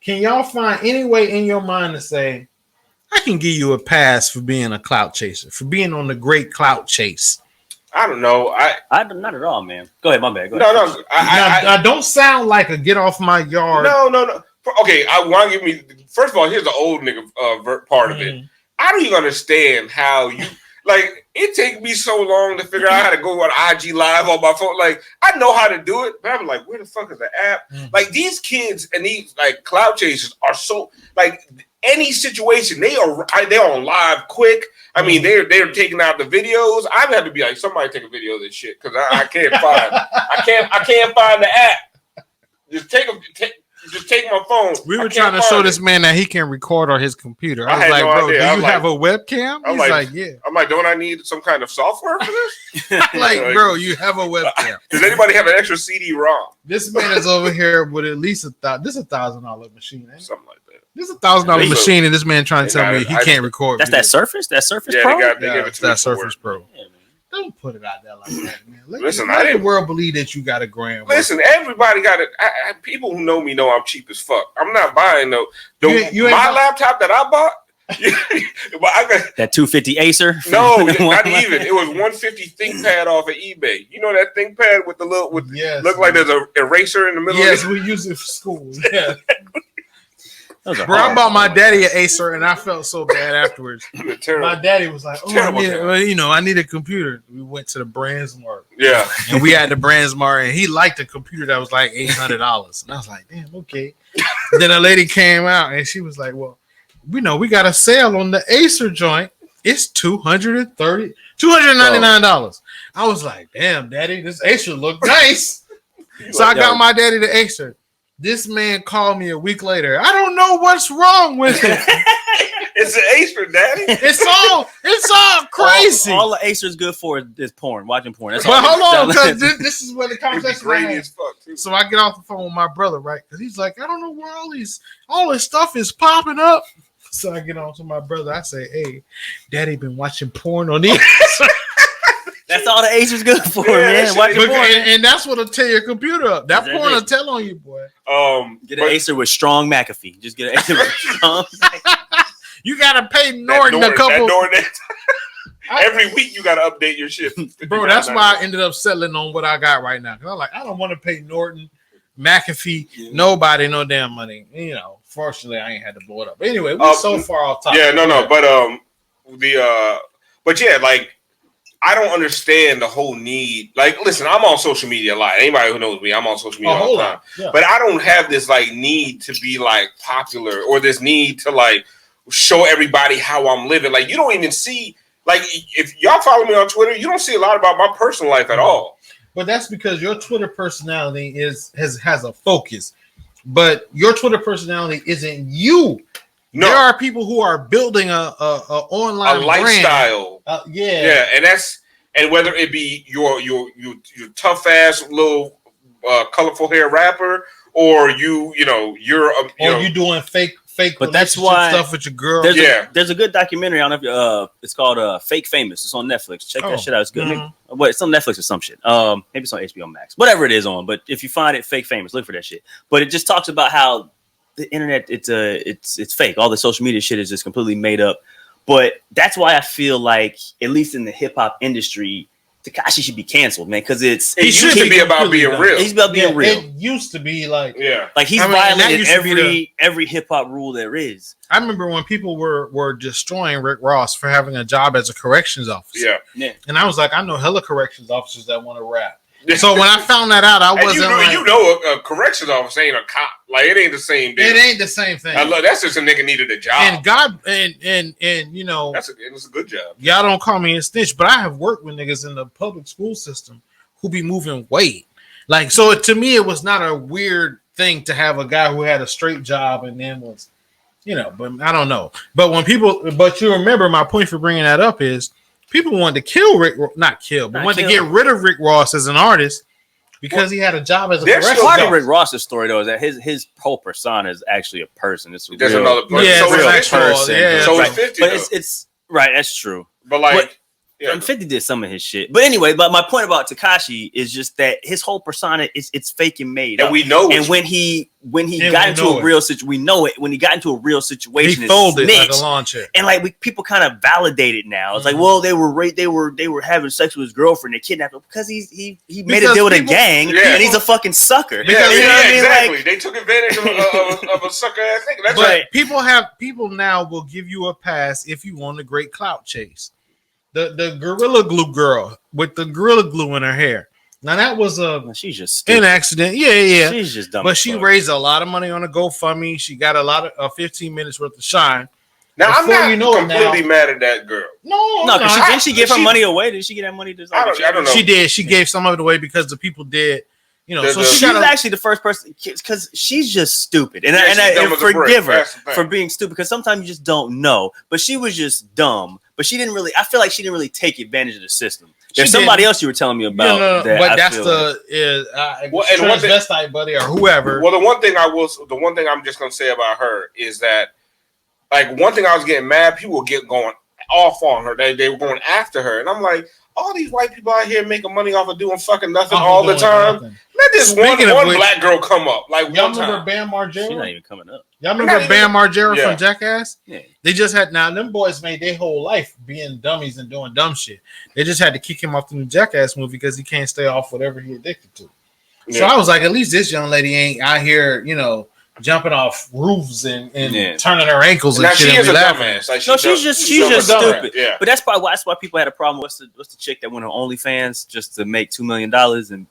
Can y'all find any way in your mind to say, I can give you a pass for being a clout chaser, for being on the great clout chase? I don't know. I not at all, man. Go ahead, my bad. Go ahead. No. I don't sound like a get off my yard. No. Okay, I want to give me. First of all, here's the old nigga part of it. I don't even understand how you it takes me so long to figure out how to go on IG Live on my phone. Like, I know how to do it, but I'm like, where the fuck is the app? Like, these kids and these clout chasers are so any situation they're on live quick. I mean, they're taking out the videos. I've had to be like, somebody take a video of this shit because I can't find I can't find the app. Just take my phone. We were trying to show this man that he can record on his computer. I was like, bro, do you have a webcam? He's like, yeah. I'm like, don't I need some kind of software for this? I'm like, bro, you have a webcam. Does anybody have an extra CD-ROM? This man is over here with at least this is $1,000 machine, ain't it? Something like that. This is $1,000 machine, and this man trying to tell me he can't record. That's that Surface? That Surface Pro? They gave it to that Surface Pro. Yeah, don't put it out there like that, man. Listen, let the world believe that you got a grand. Listen, everybody got it. People who know me know I'm cheap as fuck. I'm not buying my laptop that I bought. But I got that 250 Acer. No, not even. It was 150 ThinkPad off of eBay. You know that ThinkPad with the look like there's an eraser in the middle. Yes, we use it for school. Yeah. Bro, I bought my daddy an Acer, and I felt so bad afterwards. My daddy was like, "Oh, I need a computer." We went to the BrandsMart. Yeah, and we had the BrandsMart, and he liked a computer that was like $800, and I was like, "Damn, okay." Then a lady came out, and she was like, "Well, we got a sale on the Acer joint. It's $299." I was like, "Damn, daddy, this Acer look nice." So I got my daddy the Acer. This man called me a week later. I don't know what's wrong with it. It's an Acer, daddy. It's all crazy. All the Acer is good for is porn, watching porn. That's but hold on, because this is where the conversation as fuck too. So I get off the phone with my brother, right? Because he's like, I don't know where all this stuff is popping up. So I get on to my brother. I say, hey, daddy been watching porn on these. That's all the Acer's good for, man. Watch porn. And that's what'll tear your computer up. That porn will tell on you, boy. Get an Acer with strong McAfee. Just get an Acer with strong. You gotta pay Norton a couple. Every week you gotta update your shit, bro. That's why I ended up settling on what I got right now. Cause I'm like, I don't want to pay Norton, McAfee, nobody, no damn money. Fortunately, I ain't had to blow it up. But anyway, we're so far off topic. Yeah, no, but I don't understand the whole need. Like, listen, I'm on social media a lot. Anybody who knows me, I'm on social media all the time. Yeah. But I don't have this need to be popular or this need to show everybody how I'm living. Like, you don't even see if y'all follow me on Twitter, you don't see a lot about my personal life at all. But that's because your Twitter personality has a focus. But your Twitter personality isn't you. No. There are people who are building a online lifestyle. Yeah, and whether it be your tough ass little colorful hair rapper, or you're doing fake. But that's why stuff with your girl. There's a good documentary. I don't know if it's called Fake Famous. It's on Netflix. Check that shit out. It's good. Mm-hmm. It's on Netflix or some shit. Maybe it's on HBO Max. Whatever it is on. But if you find it, Fake Famous, look for that shit. But it just talks about how the internet, it's fake. All the social media shit is just completely made up. But that's why I feel like, at least in the hip hop industry, Tekashi should be canceled, man, because he used to be about being real. He's about being real. It used to be like he's violated every hip hop rule there is. I remember when people were destroying Rick Ross for having a job as a corrections officer. Yeah. And I was like, I know hella corrections officers that want to rap. So when I found that out, I wasn't a corrections officer ain't a cop. Like it ain't the same deal. It ain't the same thing. That's just a nigga needed a job. And God and you know it's a good job. Y'all don't call me a snitch, but I have worked with niggas in the public school system who be moving weight. Like so to me it was not a weird thing to have a guy who had a straight job and then was, you know, but I don't know. But you remember my point for bringing that up is people wanted to kill wanted to get rid of Rick Ross as an artist because he had a job as a corrections officer. Part of Rick Ross's story, though, is that his whole persona is actually a person. It's There's another person. Yeah, so it's person. Yeah, so right. it's 50. But it's right. That's true. But like. Yeah. 50 did some of his shit. But anyway, my point about Tekashi is just that his whole persona it's fake and made. And we know and when he got into a real situation, we know it. When he got into a real situation, he folded like a lawn chair. And like people kind of validate it now. It's like, well, they were having sex with his girlfriend, they kidnapped him because he made a deal with a gang and he's a fucking sucker. Because, you know what I mean? Exactly. Like, they took advantage of a sucker ass nigga. That's right. People now will give you a pass if you want a great clout chase. The Gorilla Glue girl with the Gorilla Glue in her hair. Now that was she's just stupid. An accident. Yeah. She's just dumb. But she raised a lot of money on a GoFundMe. She got a lot of 15 minutes worth of shine. Now I'm not completely mad at that girl. No, because didn't she give her money away? Did she get that money? I don't know. She did. She gave some of it away because the people did. You know, so she's actually the first person because she's just stupid, and I forgive her for being stupid because sometimes you just don't know. But she was just dumb. But she didn't really. I feel like she didn't really take advantage of the system. There's somebody else you were telling me about. No, but that's transvestite buddy or whoever. Well, the one thing I'm just gonna say about her is that, like, one thing I was getting mad. People were going off on her. They were going after her, and I'm like, all these white people out here making money off of doing fucking nothing all the time. Nothing. Let this one black girl come up. Like y'all remember Bam Margera? She's not even coming up. Y'all remember Bam Margera from Jackass? Yeah. They just had them boys made their whole life being dummies and doing dumb shit. They just had to kick him off the new Jackass movie because he can't stay off whatever he addicted to. Yeah. So I was like, at least this young lady ain't out here, you know, jumping off roofs and turning her ankles and shit. She is a dumbass. Like, she's just stupid. Yeah. But that's why people had a problem. What's the chick that went on OnlyFans just to make $2 million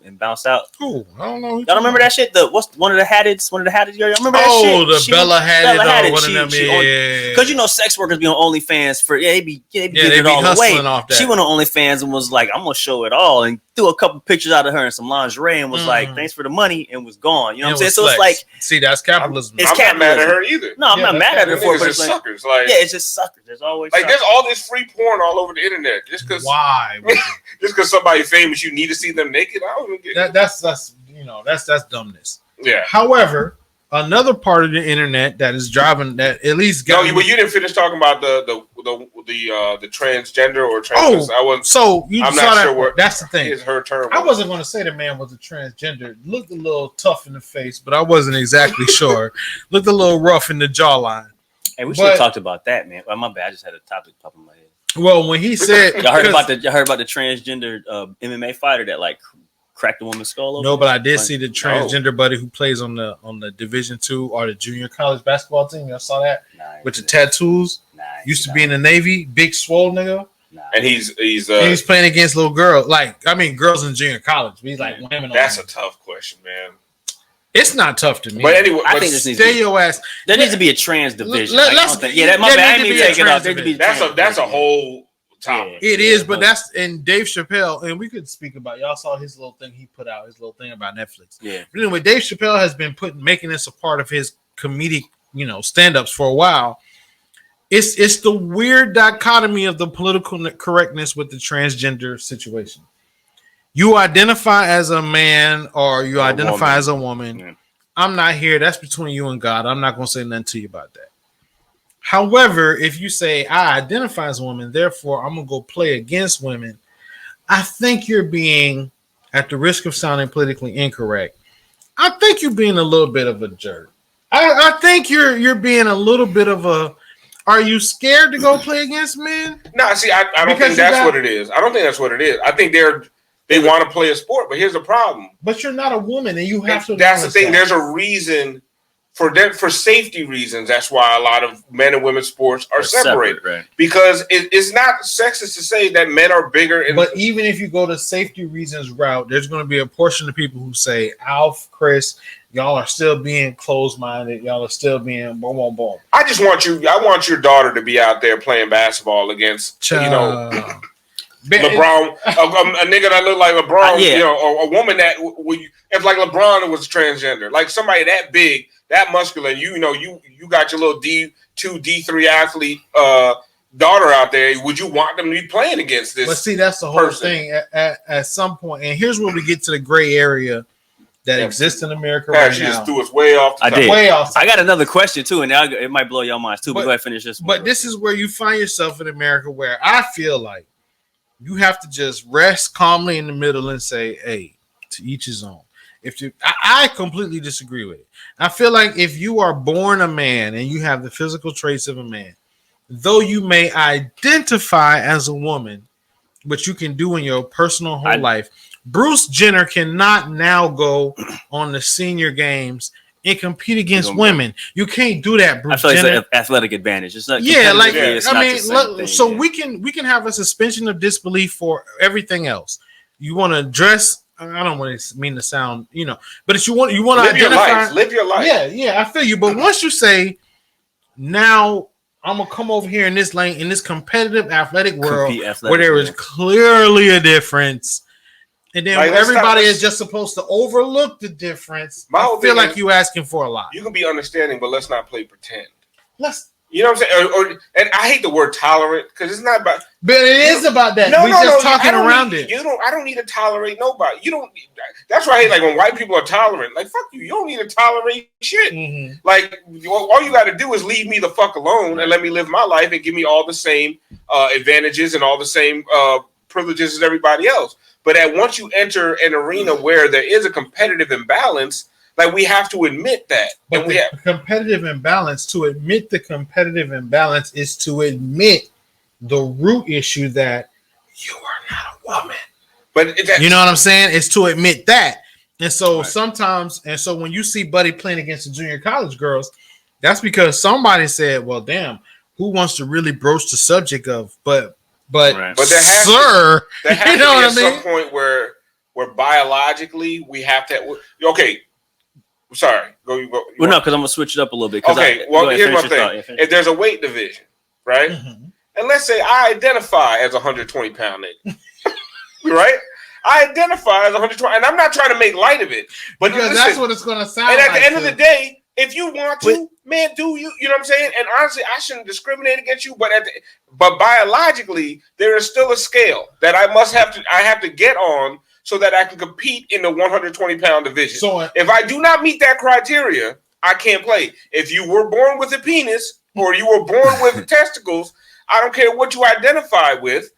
and bounce out? Cool. I don't know. Y'all remember that shit? One of the Haddids. Y'all remember that shit? Oh, the Bella Hadid. One of them. Because you know, sex workers be on OnlyFans for they be getting it all away. She went on OnlyFans and was like, I'm gonna show it all, and threw a couple pictures out of her in some lingerie and was like, thanks for the money, and was gone. You know what I'm saying? So it's like, see, that's capitalism. I'm not mad at her either. No, I'm not mad at her for it. It's just suckers. Like, it's just suckers. There's always like there's all this free porn all over the internet. Just because just because somebody's famous, you need to see them naked. I don't even get that. That's dumbness. Yeah. However, another part of the internet that is driving that at least got. No, but you didn't finish talking about the transgender or trans. I'm not sure that's the thing. Is her term? I wasn't going to say the man was a transgender. Looked a little tough in the face, but I wasn't exactly sure. Looked a little rough in the jawline. Hey, we should have talked about that, man. My bad. I just had a topic pop in my head. Well, when he said, y'all heard about the transgender MMA fighter that like cracked the woman's skull open? No, but I did see the transgender buddy who plays on the Division II or the junior college basketball team. Y'all saw that with the tattoos. Used to be in the Navy, big swole nigga. And he's playing against little girls, girls in junior college. But he's like women. That's a tough question, man. It's not tough to me. But anyway, I think there needs to be a trans division. My bad. I mean, take it off. That's a whole topic. It is, but that's and Dave Chappelle, and we could speak about. Y'all saw his little thing he put out, his little thing about Netflix. Yeah. But anyway, Dave Chappelle has been making this a part of his comedic, stand-ups for a while. It's the weird dichotomy of the political correctness with the transgender situation. You identify as a man or you identify as a woman. Yeah. I'm not here. That's between you and God. I'm not going to say nothing to you about that. However, if you say I identify as a woman, therefore I'm going to go play against women, I think you're being, at the risk of sounding politically incorrect, I think you're being a little bit of a jerk. I think you're being a little bit of a Are you scared to go play against men? No, see, I don't think that's what it is. I don't think that's what it is. I think they want to play a sport, but here's the problem. But you're not a woman, and you have to. That's the thing. There's a reason for safety reasons. That's why a lot of men and women's sports are separated, right? Because it's not sexist to say that men are bigger. But even if you go the safety reasons route, there's going to be a portion of people who say, Alf, Chris, y'all are still being closed-minded. Y'all are still being boom, boom, boom. I want your daughter to be out there playing basketball against, LeBron, a nigga that look like LeBron, a woman that if like LeBron was transgender, like somebody that big, that muscular, you got your little D2, D3 athlete daughter out there. Would you want them to be playing against this? But see, that's the whole thing. At some point, and here's where we get to the gray area that exists in America right now. She just threw us way off the top. Way off. I got another question too, and now it might blow your minds too. But go ahead, finish this. But this is where you find yourself in America, where I feel like you have to just rest calmly in the middle and say, "Hey, to each his own." I completely disagree with it. I feel like if you are born a man and you have the physical traits of a man, though you may identify as a woman, what you can do in your personal whole life. Bruce Jenner cannot now go on the senior games and compete against women. You can't do that, Bruce Jenner. I feel like it's an athletic advantage. It's not. So we can have a suspension of disbelief for everything else. You want to dress. I don't want to mean to sound, but if you want to identify, live your life. Yeah, I feel you. But once you say, now I'm gonna come over here in this lane in this competitive athletic world where there is clearly a difference, and then everybody is just supposed to overlook the difference. I feel like you asking for a lot. You can be understanding, but let's not play pretend. You know what I'm saying? And I hate the word tolerant because it's not about. But it is about that. We're just talking around it. I don't need to tolerate nobody. You don't. That's why I hate like when white people are tolerant. Like fuck you. You don't need to tolerate shit. Mm-hmm. Like all you got to do is leave me the fuck alone and let me live my life and give me all the same advantages and all the same privileges as everybody else. But once you enter an arena where there is a competitive imbalance. Like we have to admit that. But competitive imbalance, to admit the competitive imbalance is to admit the root issue that you are not a woman. But you know what I'm saying? It's to admit that. And so sometimes, when you see Buddy playing against the junior college girls, that's because somebody said, well, damn, who wants to really broach the subject of, but there has to be some point where biologically we have to, okay. Sorry, go. Well, no, because I'm gonna switch it up a little bit. Okay, here's my thing. If there's a weight division, right, and let's say I identify as 120-pound nigga, right? I identify as 120, and I'm not trying to make light of it, but because that's what it's gonna sound. And at the end of the day, if you want to, man, do you? You know what I'm saying? And honestly, I shouldn't discriminate against you, but biologically, there is still a scale that I have to get on. So that I can compete in the 120-pound division. So if I do not meet that criteria, I can't play. If you were born with a penis or you were born with testicles, I don't care what you identify with.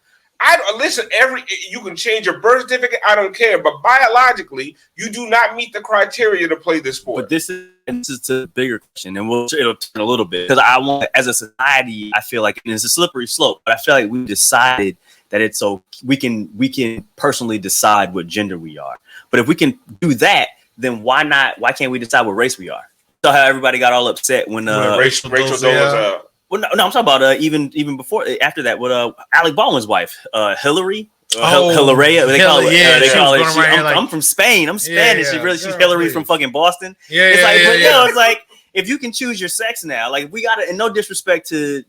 You can change your birth certificate. I don't care, but biologically, you do not meet the criteria to play this sport. But this is a bigger question, and it'll turn a little bit because I want, as a society, I feel like it's a slippery slope. But I feel like we decided that it's so we can personally decide what gender we are. But if we can do that, then why can't we decide what race we are? So how everybody got all upset when Rachel Dolezal. Well, no, I'm talking about even before after that with Alec Baldwin's wife, Hillary. Hillary. They call it. I'm from Spain. I'm Spanish. She's Hillary from fucking Boston. It's like if you can choose your sex now, like we got to, and no disrespect to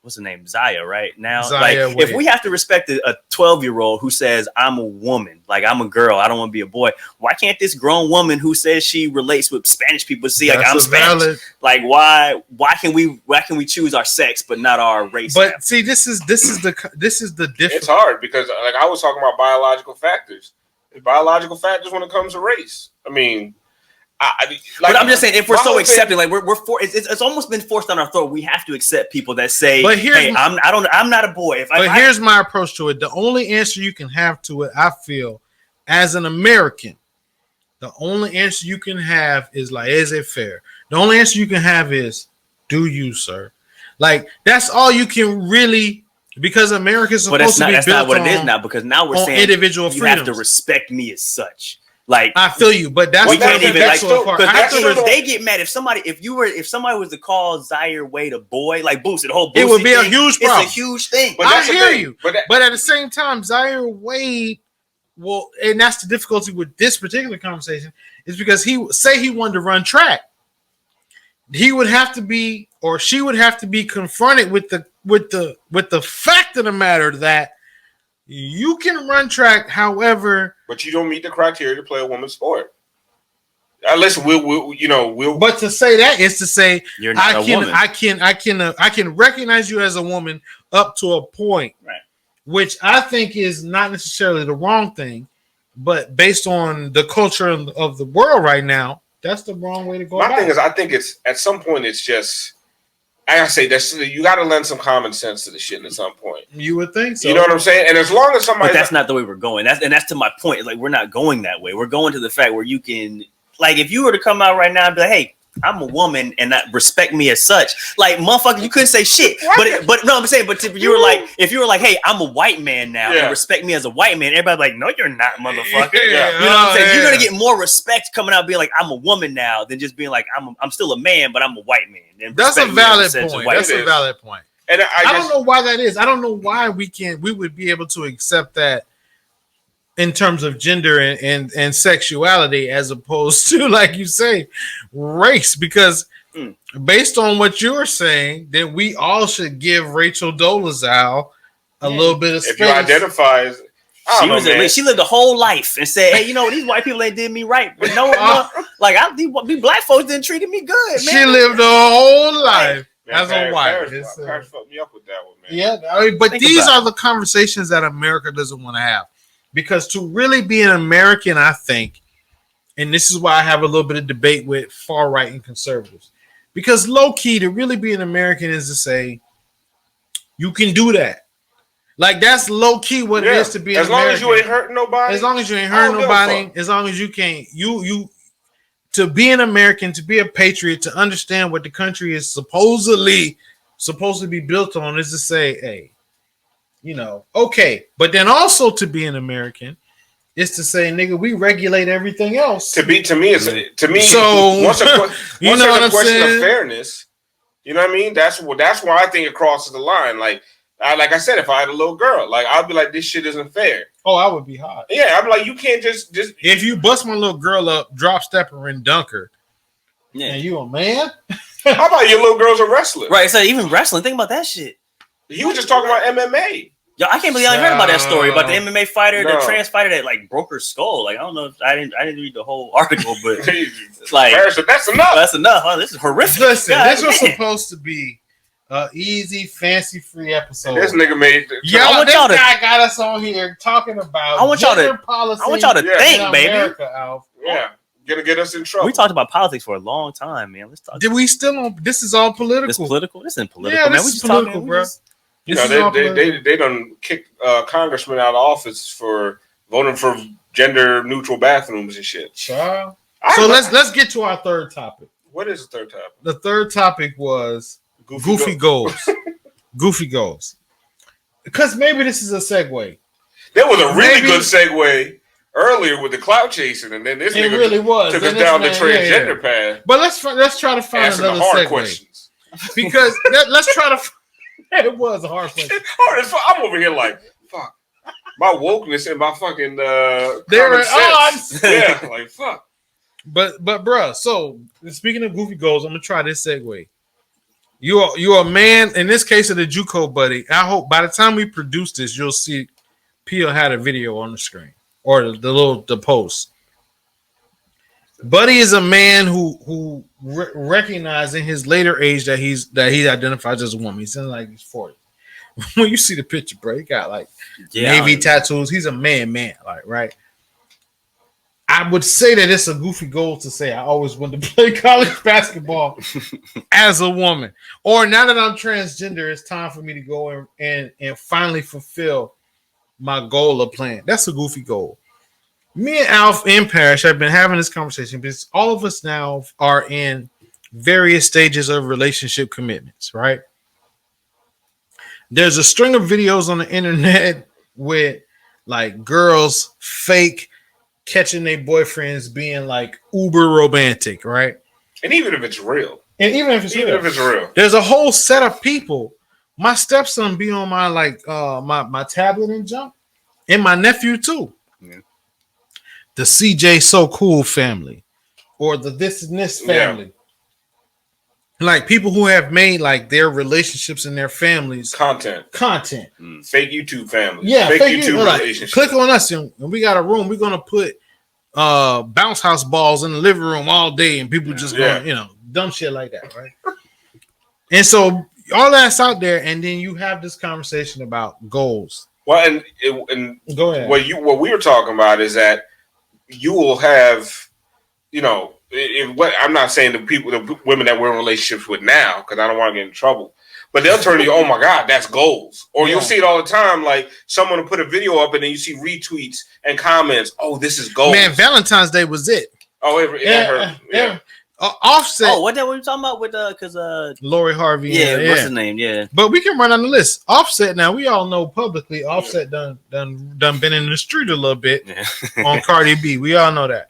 what's the name? Zaya, right? Now, Zaya, if we have to respect a 12-year-old who says, I'm a woman, like I'm a girl, I don't want to be a boy, why can't this grown woman who says she relates with Spanish people see like I'm Spanish? Valid. Like why can we choose our sex but not our race? But now? See, this is the difference. It's hard because like I was talking about biological factors. Biological factors when it comes to race. I mean, but I'm just saying, if we're so accepting, like we're it's almost been forced on our throat. We have to accept people that say, "Hey, I'm not a boy." Here's my approach to it. The only answer you can have to it, I feel, as an American, the only answer you can have is like, "Is it fair?" The only answer you can have is, "Do you, sir?" Like that's all you can really, because America's supposed to be that's built not what on, it is now, because now we're saying individual you freedoms. have to respect me as such. Like I feel you, but that's we can't even like because they get mad if somebody was to call Zaire Wade a boy, like Boosie, the whole Boosie it would be thing, a huge problem. It's a huge thing. But I hear you, but at the same time, Zaire Wade, well, and that's the difficulty with this particular conversation, is because he wanted to run track, he would have to be, or she would have to be confronted with the fact of the matter that you can run track, however, but you don't meet the criteria to play a woman's sport. Unless we'll. But to say that is to say you're not a woman. I can recognize you as a woman up to a point, right? Which I think is not necessarily the wrong thing, but based on the culture of the world right now, that's the wrong way to go. My thing is, I think it's at some point it's just. I say that you got to lend some common sense to the shit at some point. You would think so. You know what I'm saying? And as long as somebody, but that's not the way we're going. That's to my point. Like we're not going that way. We're going to the fact where you can, like, if you were to come out right now and be like, "Hey, I'm a woman and not respect me as such," like motherfucker, you couldn't say shit. But no, I'm saying, but if you were like, "Hey, I'm a white man now and respect me as a white man," everybody's like, "No, you're not, motherfucker." Yeah. You know what I'm saying? You're gonna get more respect coming out being like, "I'm a woman now," than just being like, "I'm still a man, but I'm a white man." That's a valid point. That's a valid point. And I don't know why that is. I don't know why we would be able to accept that in terms of gender and sexuality, as opposed to, like you say, race, because based on what you're saying, then we all should give Rachel Dolezal a little bit of space. If you identify as, she lived a whole life and said, "Hey, you know, these white people ain't did me right, but no, these black folks didn't treat me good, man." She lived a whole life as a wife. Paris fucked me up with that one, man. Yeah, I mean, but these are the conversations that America doesn't want to have. Because to really be an American, I think, and this is why I have a little bit of debate with far right and conservatives, because low key, to really be an American is to say, you can do that. Like that's low key what it is to be an American. As long as you ain't hurting nobody. As long as you ain't hurting nobody. As long as you can't, you to be an American, to be a patriot, to understand what the country is supposedly supposed to be built on, is to say, hey, you know, okay, but then also to be an American is to say, nigga, we regulate everything else. So once a question of fairness, you know what I mean? That's why I think it crosses the line. Like I said, if I had a little girl, like I'd be like, this shit isn't fair. Oh, I would be hot. Yeah, I'd be like, you can't just if you bust my little girl up, drop stepper and dunk her. Yeah, and you a man? How about your little girl's a wrestler? Right. So even wrestling, think about that shit. He was just talking about MMA. Yo, I can't believe I heard about that story about the MMA fighter, the trans fighter that like broke her skull. Like I don't know if I didn't read the whole article, but it's like that's enough. That's enough. Huh? This is horrific. Listen, this was supposed to be easy, fancy, free episode. This nigga made. This guy got us on here talking about policy. I want y'all to think, baby. America, yeah, gonna get us in trouble. We talked about politics for a long time, man. Let's talk. Did we still on? This is all political. This political. This isn't political, yeah, man. This is political, bro. You know, they done kicked congressmen out of office for voting for gender neutral bathrooms and shit. Child. So let's get to our third topic. What is the third topic? The third topic was goofy goals. Goofy goals. Because maybe this is a segue. There was a really good segue earlier with the clout chasing, and then this nigga really was. took us down the transgender path. But let's try to find another segue. Questions. Because let's try to. It was a hard question. Hard as fuck. I'm over here like, fuck. My wokeness and my fucking they're at odds. Yeah, like fuck. But bruh, so speaking of goofy goals, I'm gonna try this segue. You're a man, in this case of the JUCO buddy. I hope by the time we produce this, you'll see Peel had a video on the screen or the post. Buddy is a man who recognizing his later age that he identifies as a woman. He's in like he's 40. When you see the picture, bro, he got like navy tattoos. He's a man, like right. I would say that it's a goofy goal to say I always wanted to play college basketball as a woman. Or now that I'm transgender, it's time for me to go and finally fulfill my goal of playing. That's a goofy goal. Me and Alf and Parrish have been having this conversation because all of us now are in various stages of relationship commitments, right? There's a string of videos on the internet with like girls fake catching their boyfriends being like uber romantic, right? And even if it's real. There's a whole set of people. My stepson be on my like my tablet and jump, and my nephew too. Yeah. The CJ So Cool family, or the This and This family. Yeah. Like people who have made like their relationships and their families content. Fake YouTube families. Yeah, fake YouTube relationships. Click on us and we got a room. We're gonna put bounce house balls in the living room all day, and people just going, dumb shit like that, right? And so all that's out there, and then you have this conversation about goals. Well, and go ahead. What we were talking about is that you will have, I'm not saying the women that we're in relationships with now, because I don't want to get in trouble, but they'll turn to you, oh my God, that's goals. Or you'll see it all the time, like someone will put a video up and then you see retweets and comments, oh, this is goals. Man, Valentine's Day was it. Oh, it hurt. Yeah. Offset. Oh, what that were you talking about with because Lori Harvey? Yeah, what's his name? Yeah, but we can run on the list. Offset. Now we all know publicly. Offset done been in the street a little bit on Cardi B. We all know that.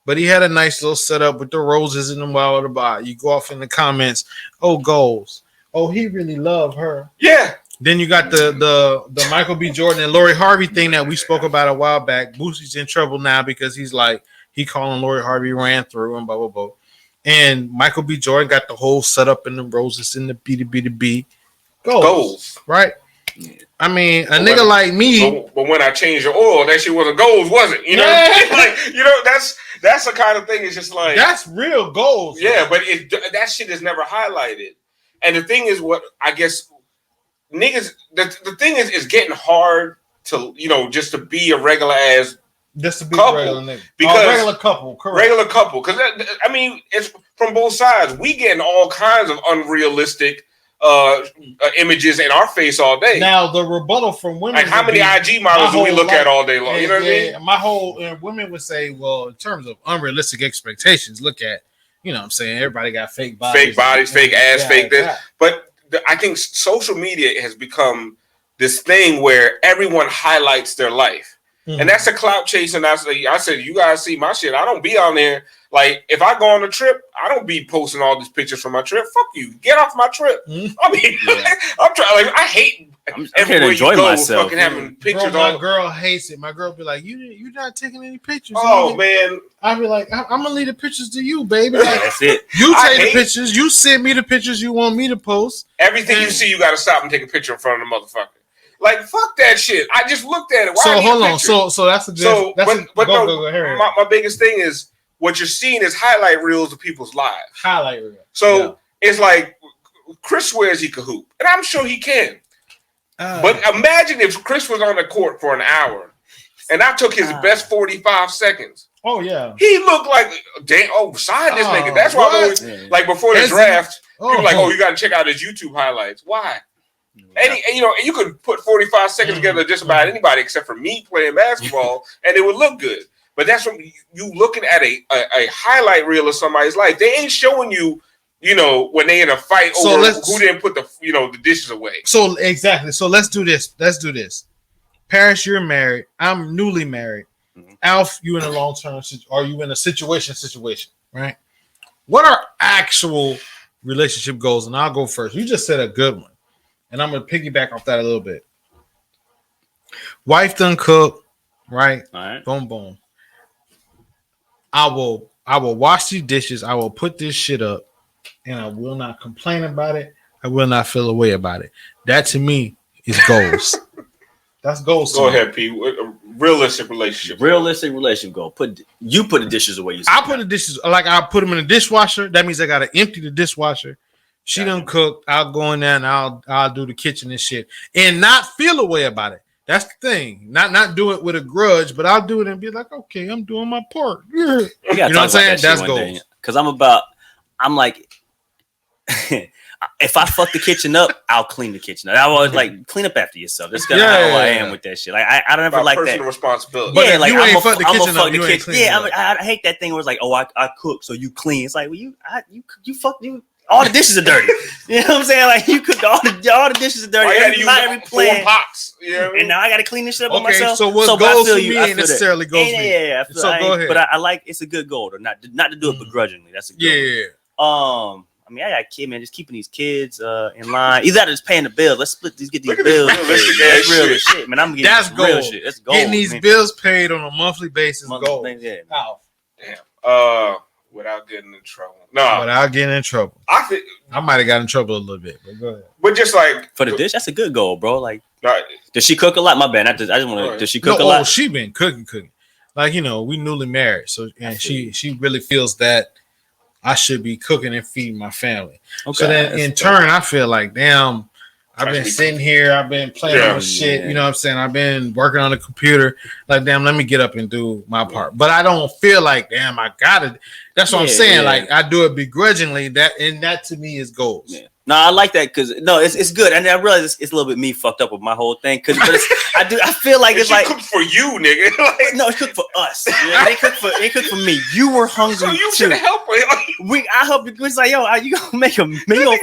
But he had a nice little setup with the roses and the wild about. You go off in the comments. Oh, goals. Oh, he really loved her. Yeah. Then you got the Michael B. Jordan and Lori Harvey thing that we spoke about a while back. Boosie's in trouble now because he's like he calling Lori Harvey ran through and blah blah blah. And Michael B. Jordan got the whole setup in the roses in the B goals, right? Yeah. I mean, a nigga like me. But when I changed the oil, that shit wasn't goals, was it? You know, that's the kind of thing. It's just like that's real goals. Yeah, man. But that shit is never highlighted. And the thing is, what I guess niggas, the thing is, it's getting hard to just to be a regular ass. Just to be couple, regular nigga. Because regular couple, correct. Regular couple. Because, I mean, it's from both sides. We getting all kinds of unrealistic images in our face all day. Now, the rebuttal from women. Like, how many IG models do we look at all day long? You know what I mean? My whole women would say, well, in terms of unrealistic expectations, look at, what I'm saying? Everybody got fake bodies. Fake bodies, fake ass, fake this. Yeah. But I think social media has become this thing where everyone highlights their life. And that's a clout chasing. I said, you guys see my shit. I don't be on there. Like, if I go on a trip, I don't be posting all these pictures from my trip. Fuck you. Get off my trip. I mean, I'm trying. Like, I hate. I'm here to enjoy myself. Fucking having pictures. Bro, my girl hates it. My girl be like, you're not taking any pictures. Oh man. I be like, I'm gonna leave the pictures to you, baby. Like, that's it. You take the pictures. You send me the pictures you want me to post. Everything you see, you got to stop and take a picture in front of the motherfucker. Like, fuck that shit. I just looked at it. Why so hold on. So that's a good. My biggest thing is what you're seeing is highlight reels of people's lives. Highlight reel. So it's like Chris swears he could hoop, and I'm sure he can. But imagine if Chris was on the court for an hour, and I took his best 45 seconds. Oh yeah. He looked like sign this nigga. That's why I always like before the draft. People like, you got to check out his YouTube highlights. Why? And you could put 45 seconds together just about anybody except for me playing basketball, and it would look good. But that's when you looking at a highlight reel of somebody's life. They ain't showing you, when they in a fight over who didn't put the dishes away. So exactly. So let's do this. Paris, you're married. I'm newly married. Mm-hmm. Alf, you in a long-term, or you in a situation, right? What are actual relationship goals? And I'll go first. You just said a good one. And I'm going to piggyback off that a little bit. Wife done cook, right? All right. Boom, boom. I will wash these dishes. I will put this shit up, and I will not complain about it. I will not feel a way about it. That to me is goals. That's goals. Go ahead, P. Realistic relationship. Realistic relationship goal. Put the dishes away. I put the dishes I put them in the dishwasher. That means I gotta empty the dishwasher. She done cooked. I'll go in there and I'll do the kitchen and shit, and not feel a way about it. That's the thing. Not do it with a grudge, but I'll do it and be like, okay, I'm doing my part. You know what I'm saying? That's goals. Because I'm like, if I fuck the kitchen up, I'll clean the kitchen up. I always like clean up after yourself. That's kind of how I am with that shit. Like I don't ever like personal responsibility. But like I'm gonna fuck the kitchen up. Yeah, I hate that thing where it's like, I cook, so you clean. It's like, well, you fuck you. All the dishes are dirty. You know what I'm saying? Like you cooked all the dishes are dirty. Every plan. Pots. You know what I mean? And now I got to clean this shit up on myself. So what goes for me ain't necessarily goes for me. Yeah. Go ahead. But I like it's a good goal, though. Not to do it begrudgingly. That's a good one. I mean, I got a kid, man. Just keeping these kids in line. Either just paying the bills. Let's split these, get these bills. That's real shit, man. I'm getting that's real shit. That's gold. Getting these bills paid on a monthly basis. Gold. Yeah. Damn. Without getting in trouble. No. Without getting in trouble. I think I might have got in trouble a little bit, but go ahead. But just like for the dish, that's a good goal, bro. Like, does she cook a lot? My bad. I just want to. Does she cook a lot? She been cooking. Like we newly married, so and she really feels that I should be cooking and feeding my family. Okay. So then in turn, I feel like, damn, I've been sitting here, I've been playing with shit, you know what I'm saying? I've been working on the computer. Like, damn, let me get up and do my part. But I don't feel like, damn, I got it. That's what I'm saying. Like, I do it begrudgingly. That to me is goals. Yeah. No, I like that because it's good, and I realize it's a little bit me fucked up with my whole thing. Because I feel like it's like cooked for you, nigga. Like, no, it's cooked for us. Yeah, they cooked for me. You were hungry so you too. should help me. I helped you. It's like, yo, are you gonna make a meal?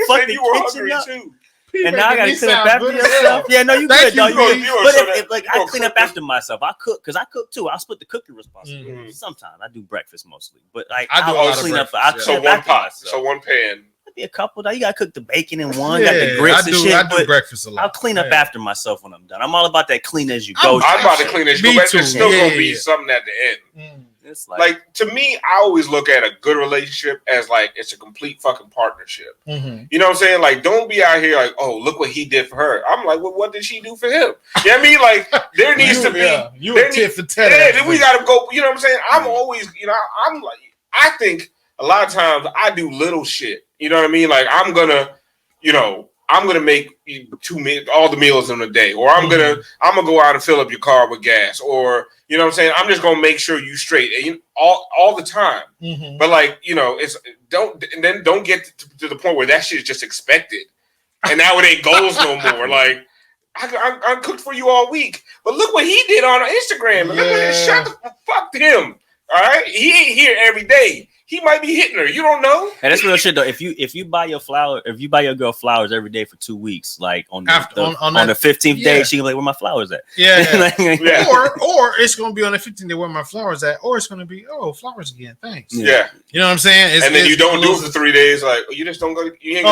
Fucking you were kitchen hungry up? too. And now I gotta clean up after yourself. Yeah, no, you good, dog. But if I clean up after myself, I cook because I cook too. I'll split the cooking responsibility. Sometimes I do breakfast mostly, but like I'll clean up. So one pot, so one pan. Be a couple. You gotta cook the bacon in one. Got the grits and shit. I do breakfast a lot. I'll clean up after myself when I'm done. I'm all about that clean as you go. I'm about to clean as you go, but there's still gonna be something at the end. It's like to me, I always look at a good relationship as like it's a complete fucking partnership. You know what I'm saying? Like, don't be out here like, oh, look what he did for her. I'm like, well, what did she do for him? You know what I mean? Like, there needs to be you a tit for tat. Yeah, then we gotta go. You know what I'm saying? I'm always, I'm like, I think a lot of times I do little shit. You know what I mean? Like I'm gonna make all the meals in a day, or I'm gonna go out and fill up your car with gas, or you know what I'm saying? I'm just gonna make sure you straight and all the time. But like it's don't get to the point where that shit is just expected, and now it ain't goals no more. Like I cooked for you all week, but look what he did on Instagram. Shut the fuck to him. All right, he ain't here every day. He might be hitting her. You don't know. And that's real shit though. If you buy your girl flowers every day for 2 weeks, like on the 15th day, she can be like, where my flowers at? Or it's gonna be on the 15th day where my flowers at, or it's gonna be flowers again. Thanks. Yeah. You know what I'm saying? And then you don't do it for 3 days. Like you just don't go. You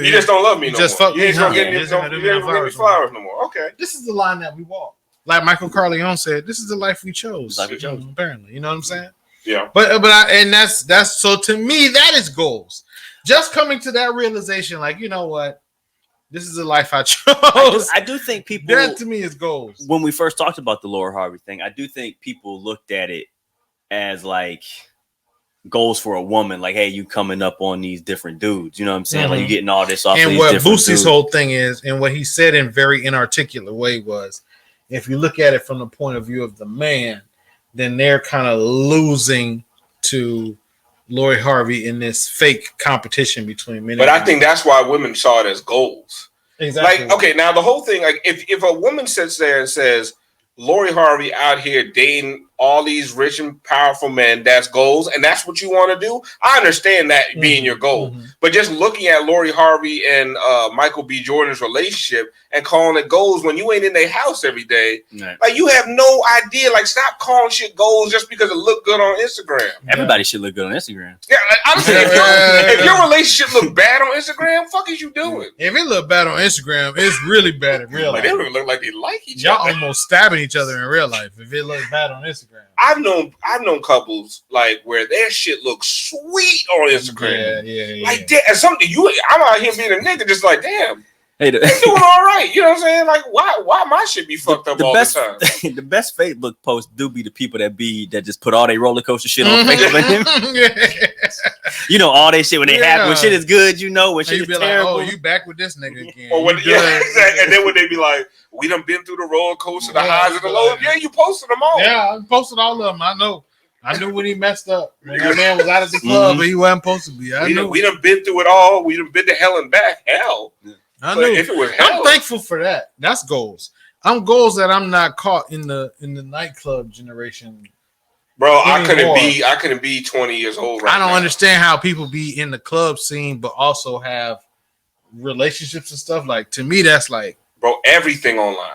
just don't love me no more. You ain't gonna get me flowers no more. Okay. This is the line that we walk. Like Michael Corleone said, this is the life we chose. Apparently, you know what I'm saying? Yeah. But that's so to me that is goals. Just coming to that realization, like, you know what, this is the life I chose. I do think people, that to me is goals. When we first talked about the Laura Harvey thing, I do think people looked at it as like goals for a woman, like, hey, you coming up on these different dudes, you know what I'm saying? Like you getting all this off. And of these what different Boosie's dudes. whole thing is, and what he said in very inarticulate way was, if you look at it from the point of view of the man, then they're kind of losing to Lori Harvey in this fake competition between men. But I think that's why women saw it as goals. Exactly. Like, okay, now the whole thing, like, if a woman sits there and says, Lori Harvey out here dating all these rich and powerful men, that's goals, and that's what you want to do, I understand that being your goal. But just looking at Lori Harvey and Michael B. Jordan's relationship and calling it goals when you ain't in their house every day, like, you have no idea. Like, stop calling shit goals just because it look good on Instagram. Everybody should look good on Instagram. Yeah, like, honestly, if your relationship look bad on Instagram, fuck is you doing? If it look bad on Instagram, it's really bad in real life. They look like they like each other. Y'all almost stabbing each other in real life if it looks bad on Instagram. I've known couples like where their shit looks sweet on Instagram. Yeah. Like that, and something I'm out here being a nigga, just like, damn, hey, they doing all right. You know what I'm saying? Like, why my shit be fucked up all the time? The best Facebook posts do be the people that just put all their roller coaster shit on Facebook. You know, all that shit when they happen, when shit is good, you know, when shit is terrible. Like, oh, you back with this nigga again. Or when, and then when they be like, we done been through the roller coaster, the highs and the lows. Yeah, you posted them all. Yeah, I posted all of them. I know. I knew when he messed up. When that man was out of the club, but he wasn't supposed to be. We done been through it all. We done been to hell and back. Hell. I knew. If it was hell, I'm thankful for that. That's goals. I'm goals that I'm not caught in the nightclub generation Bro, I couldn't be 20 years old right now. I don't understand how people be in the club scene but also have relationships and stuff. Like, to me, that's like, bro, everything online.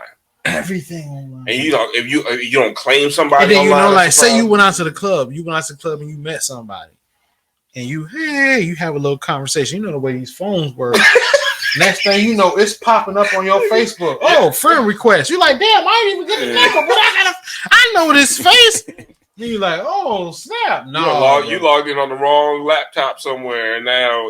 Everything online. And you don't, if you don't claim somebody and then, online, you know, like, say you went out to the club, and you met somebody, and you have a little conversation. You know the way these phones work. Next thing you know, it's popping up on your Facebook. Oh, friend request. You're like, damn, I ain't even get the number, but I know this face. And you're like, oh snap! No, you logged in on the wrong laptop somewhere, and now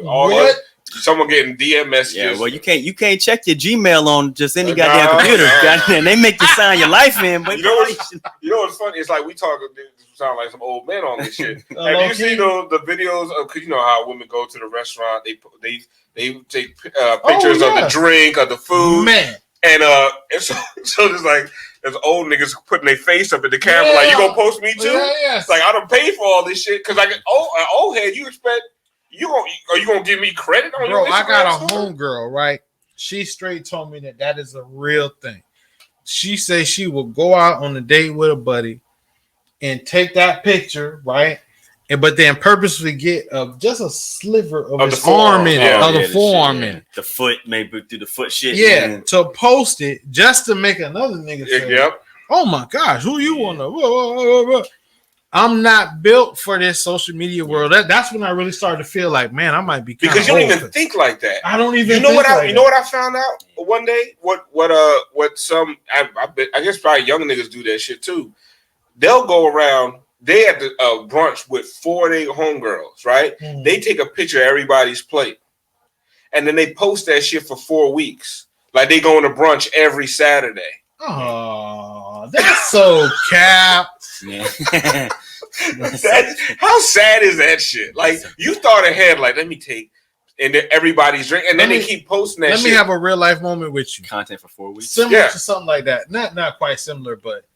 someone getting DM messages. Yeah, well, you can't check your Gmail on just any goddamn computer. Goddamn, they make you sign your life in. But you know what's funny? It's like we sound like some old men on this shit. Have you seen the videos of? Cause you know how women go to the restaurant, they take pictures of the drink or the food, man, and so there's like. There's old niggas putting their face up in the camera, like, you gonna post me too? Yeah. It's like, I don't pay for all this shit, because like, an old head, you expect, are you gonna give me credit on your Instagram? I got a homegirl, right? She straight told me that is a real thing. She says she will go out on a date with a buddy and take that picture, right? But then purposely get just a sliver of his arm in it, of the forearm in it. The foot, maybe through the foot shit. Yeah, to post it just to make another nigga say, yep. Oh my gosh, who you want to? I'm not built for this social media world. That's when I really started to feel like, man, I might be because you don't even think like that. I don't even. You know what? You know what I found out one day? What some I guess probably young niggas do that shit too. They'll go around. They at the brunch with 4 of their homegirls, right? Mm. They take a picture of everybody's plate, and then they post that shit for 4 weeks. Like they going to brunch every Saturday. Oh, that's so cap. Yeah. How sad is that shit? Like you thought ahead, like let me take, and then everybody's drink, and then they keep posting that. Let me have a real life moment with you. Content for 4 weeks, similar to something like that. Not quite similar, but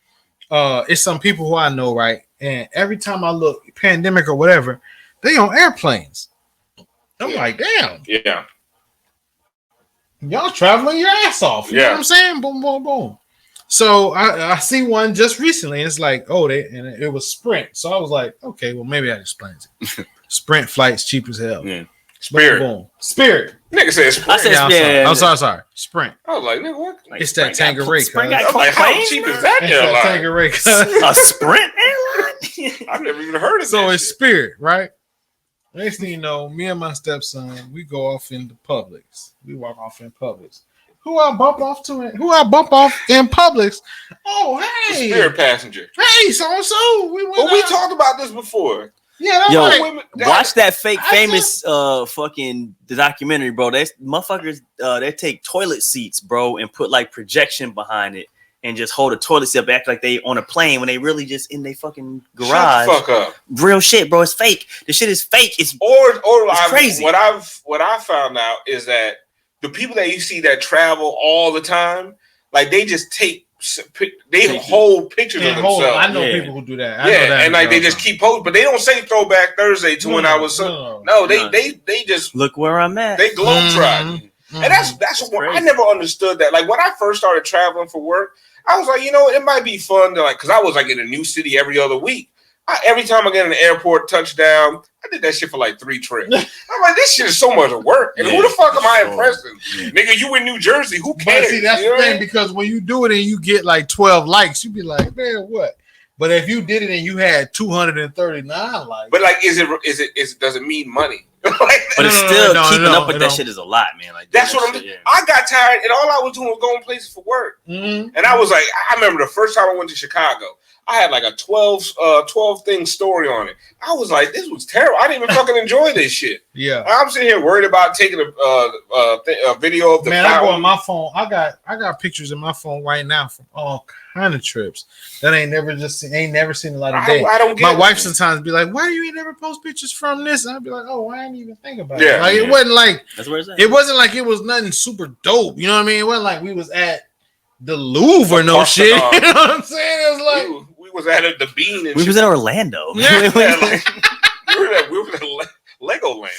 it's some people who I know, right? And every time I look, pandemic or whatever, they on airplanes. I'm like, damn. Yeah. Y'all traveling your ass off. You know what I'm saying? Boom, boom, boom. So I see one just recently, and it's like, and it was Sprint. So I was like, okay, well, maybe that explains it. Sprint flights cheap as hell. Yeah. Spirit. Boom. Spirit. Nigga said Sprint. I said, I'm sorry. Sprint. I was like, nigga, what? Like, it's that Tanqueray. Sprint I'm like, how cheap is that airline? A Sprint airline? I've never even heard of it. So it's Spirit, right? Next thing you know, me and my stepson, we go off into Publix. We walk off in Publix. Who I bump off in Publix? Oh, hey. The Spirit passenger. Hey, so-and-so. We talked about this before. Yeah, watch that fake famous fucking documentary, bro. They motherfuckers they take toilet seats, bro, and put like projection behind it and just hold a toilet seat up, act like they on a plane when they really just in their fucking garage. Shut the fuck up. Real shit, bro. It's fake. The shit is fake. It's crazy. What I found out is that the people that you see that travel all the time, like they just hold pictures of themselves. I know people who do that. And like they just keep posting, but they don't say Throwback Thursday to when I was they just look where I'm at. They globetrotting, and that's what I never understood that. Like when I first started traveling for work, I was like, it might be fun to like, because I was like in a new city every other week. Every time I get in the airport, touchdown, I did that shit for like 3 trips. I'm like, this shit is so much work. And who the fuck am I impressing? Yeah. Nigga, you in New Jersey. Who cares? But see, that's the thing, because when you do it and you get like 12 likes, you be like, man, what? But if you did it and you had 239 likes. But like, does it mean money? But it's still keeping up with that shit is a lot, man. Like that's what I'm doing. I got tired, and all I was doing was going places for work. Mm-hmm. And I was like, I remember the first time I went to Chicago, I had like a 12 thing story on it. I was like, this was terrible. I didn't even fucking enjoy this shit. Yeah, I'm sitting here worried about taking a video of the man. I go on my phone. I got pictures in my phone right now from all kind of trips that ain't never seen a lot of day. I don't get my wife sometimes be like, why do you ain't never post pictures from this? And I'd be like, oh, I didn't even think about it. Like it wasn't like that's where it's at. It wasn't like it was nothing super dope. You know what I mean? It wasn't like we was at the Louvre or no shit. You know what I'm saying? It was like we was at the Bean. And we was in Orlando. Yeah, we were at Legoland.